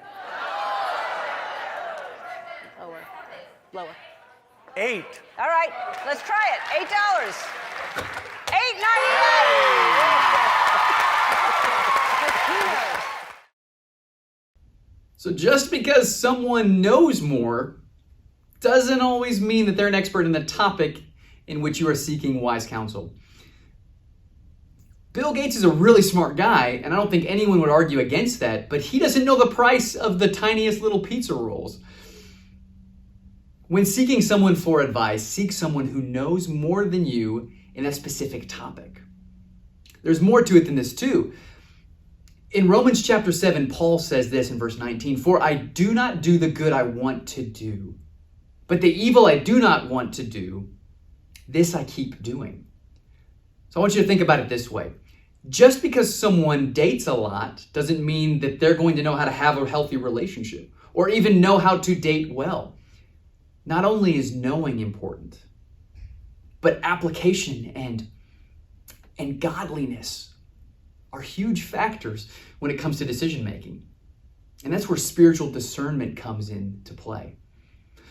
Lower. 8. All right, let's try it. $8. $8.99. So just because someone knows more doesn't always mean that they're an expert in the topic in which you are seeking wise counsel. Bill Gates is a really smart guy, and I don't think anyone would argue against that, but he doesn't know the price of the tiniest little pizza rolls. When seeking someone for advice, seek someone who knows more than you in a specific topic. There's more to it than this too. In Romans chapter 7, Paul says this in verse 19, "For I do not do the good I want to do, but the evil I do not want to do, this I keep doing." So I want you to think about it this way. Just because someone dates a lot doesn't mean that they're going to know how to have a healthy relationship or even know how to date well. Not only is knowing important, but application and godliness are huge factors when it comes to decision making. And that's where spiritual discernment comes into play.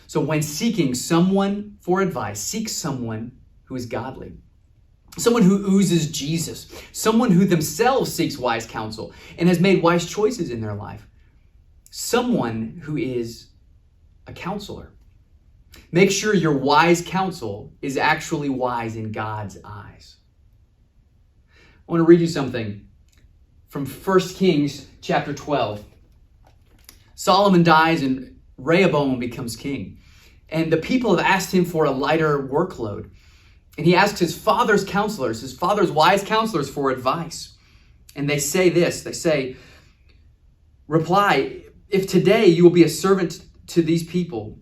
So when seeking someone for advice, seek someone who is godly, someone who oozes Jesus, someone who themselves seeks wise counsel and has made wise choices in their life, someone who is a counselor. Make sure your wise counsel is actually wise in God's eyes. I want to read you something from 1 Kings chapter 12. Solomon dies and Rehoboam becomes king. And the people have asked him for a lighter workload. And he asks his father's counselors, his father's wise counselors, for advice. And they say this, they say, "Reply, if today you will be a servant to these people,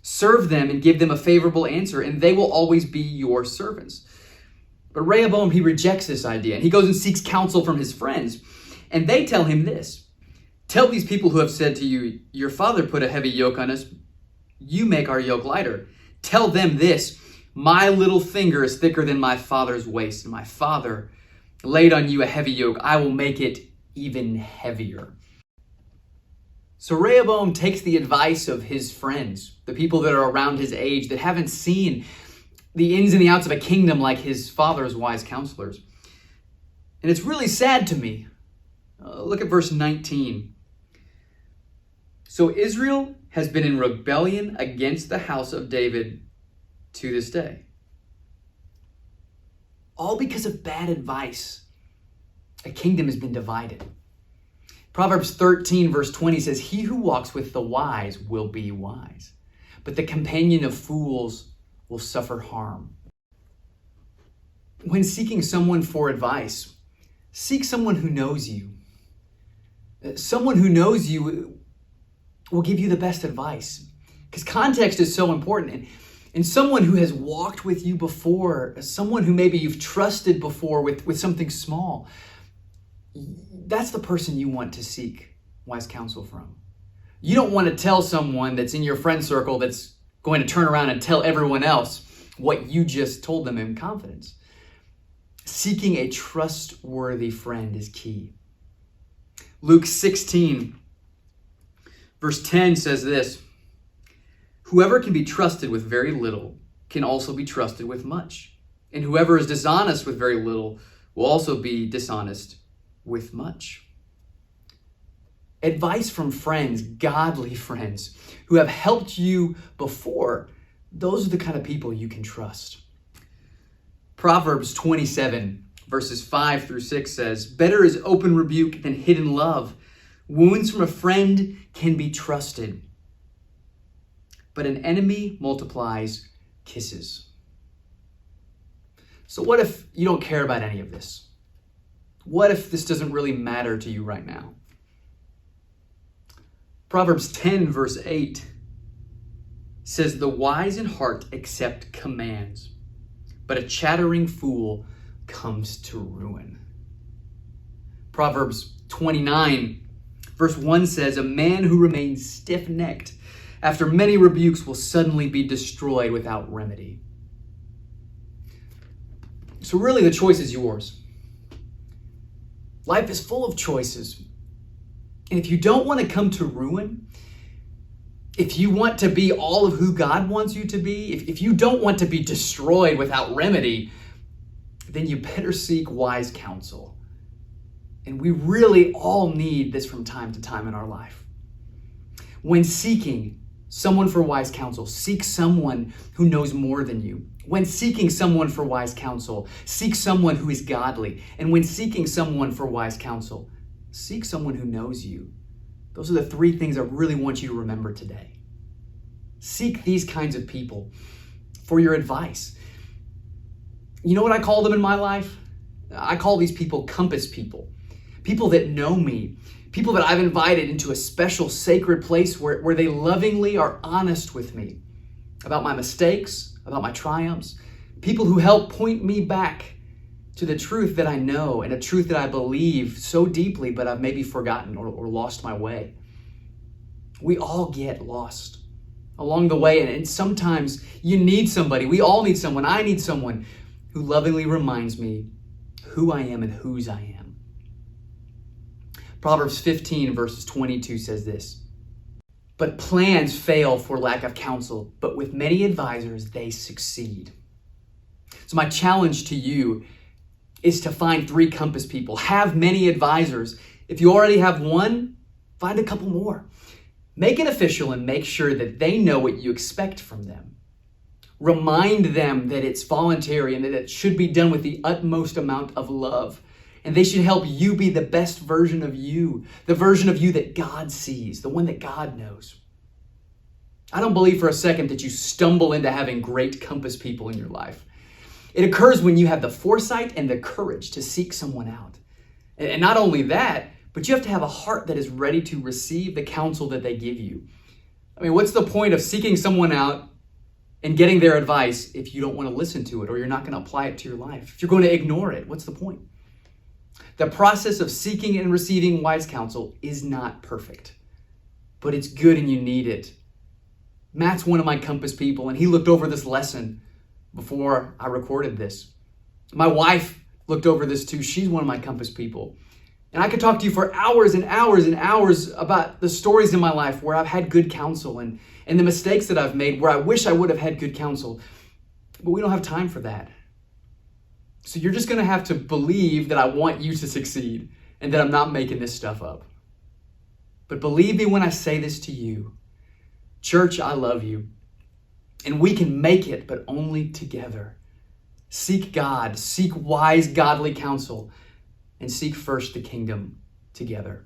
serve them and give them a favorable answer, and they will always be your servants." But Rehoboam, he rejects this idea, and he goes and seeks counsel from his friends. And they tell him this, "Tell these people who have said to you, your father put a heavy yoke on us, you make our yoke lighter. Tell them this, my little finger is thicker than my father's waist, and my father laid on you a heavy yoke. I will make it even heavier." So Rehoboam takes the advice of his friends, the people that are around his age that haven't seen the ins and the outs of a kingdom like his father's wise counselors. And it's really sad to me. Look at verse 19. "So Israel has been in rebellion against the house of David to this day." All because of bad advice, a kingdom has been divided. Proverbs 13 verse 20 says, "He who walks with the wise will be wise, but the companion of fools will suffer harm." When seeking someone for advice, seek someone who knows you. Someone who knows you will give you the best advice, because context is so important. And someone who has walked with you before, someone who maybe you've trusted before with something small, that's the person you want to seek wise counsel from. You don't want to tell someone that's in your friend circle that's going to turn around and tell everyone else what you just told them in confidence. Seeking a trustworthy friend is key. Luke 16, verse 10 says this, "Whoever can be trusted with very little can also be trusted with much. And whoever is dishonest with very little will also be dishonest with much." Advice from friends, godly friends, who have helped you before, those are the kind of people you can trust. Proverbs 27, verses 5 through 6 says, "Better is open rebuke than hidden love. Wounds from a friend can be trusted, but an enemy multiplies kisses." So what if you don't care about any of this? What if this doesn't really matter to you right now? Proverbs 10, verse 8 says, "The wise in heart accept commands, but a chattering fool comes to ruin." Proverbs 29, verse 1 says, "A man who remains stiff-necked after many rebukes will suddenly be destroyed without remedy." So really the choice is yours. Life is full of choices. And if you don't want to come to ruin, if you want to be all of who God wants you to be, if you don't want to be destroyed without remedy, then you better seek wise counsel. And we really all need this from time to time in our life. When seeking someone for wise counsel, seek someone who knows more than you. When seeking someone for wise counsel, seek someone who is godly. And when seeking someone for wise counsel, seek someone who knows you. Those are the three things I really want you to remember today. Seek these kinds of people for your advice. You know what I call them in my life? I call these people compass people. People that know me. People that I've invited into a special sacred place where they lovingly are honest with me about my mistakes, about my triumphs. People who help point me back to the truth that I know and a truth that I believe so deeply, but I've maybe forgotten or lost my way. We all get lost along the way, and sometimes you need somebody. We all need someone. I need someone who lovingly reminds me who I am and whose I am. Proverbs 15, verses 22 says this, "But plans fail for lack of counsel, but with many advisors they succeed." So my challenge to you is to find 3 compass people. Have many advisors. If you already have one, find a couple more. Make it official and make sure that they know what you expect from them. Remind them that it's voluntary and that it should be done with the utmost amount of love. And they should help you be the best version of you, the version of you that God sees, the one that God knows. I don't believe for a second that you stumble into having great compass people in your life. It occurs when you have the foresight and the courage to seek someone out. And not only that, but you have to have a heart that is ready to receive the counsel that they give you. I mean, what's the point of seeking someone out and getting their advice if you don't want to listen to it or you're not going to apply it to your life? If you're going to ignore it, what's the point? The process of seeking and receiving wise counsel is not perfect, but it's good and you need it. Matt's one of my compass people, and he looked over this lesson before I recorded this. My wife looked over this too. She's one of my compass people. And I could talk to you for hours and hours and hours about the stories in my life where I've had good counsel and the mistakes that I've made where I wish I would have had good counsel. But we don't have time for that. So you're just going to have to believe that I want you to succeed and that I'm not making this stuff up. But believe me when I say this to you. Church, I love you. And we can make it, but only together. Seek God, seek wise, godly counsel, and seek first the kingdom together.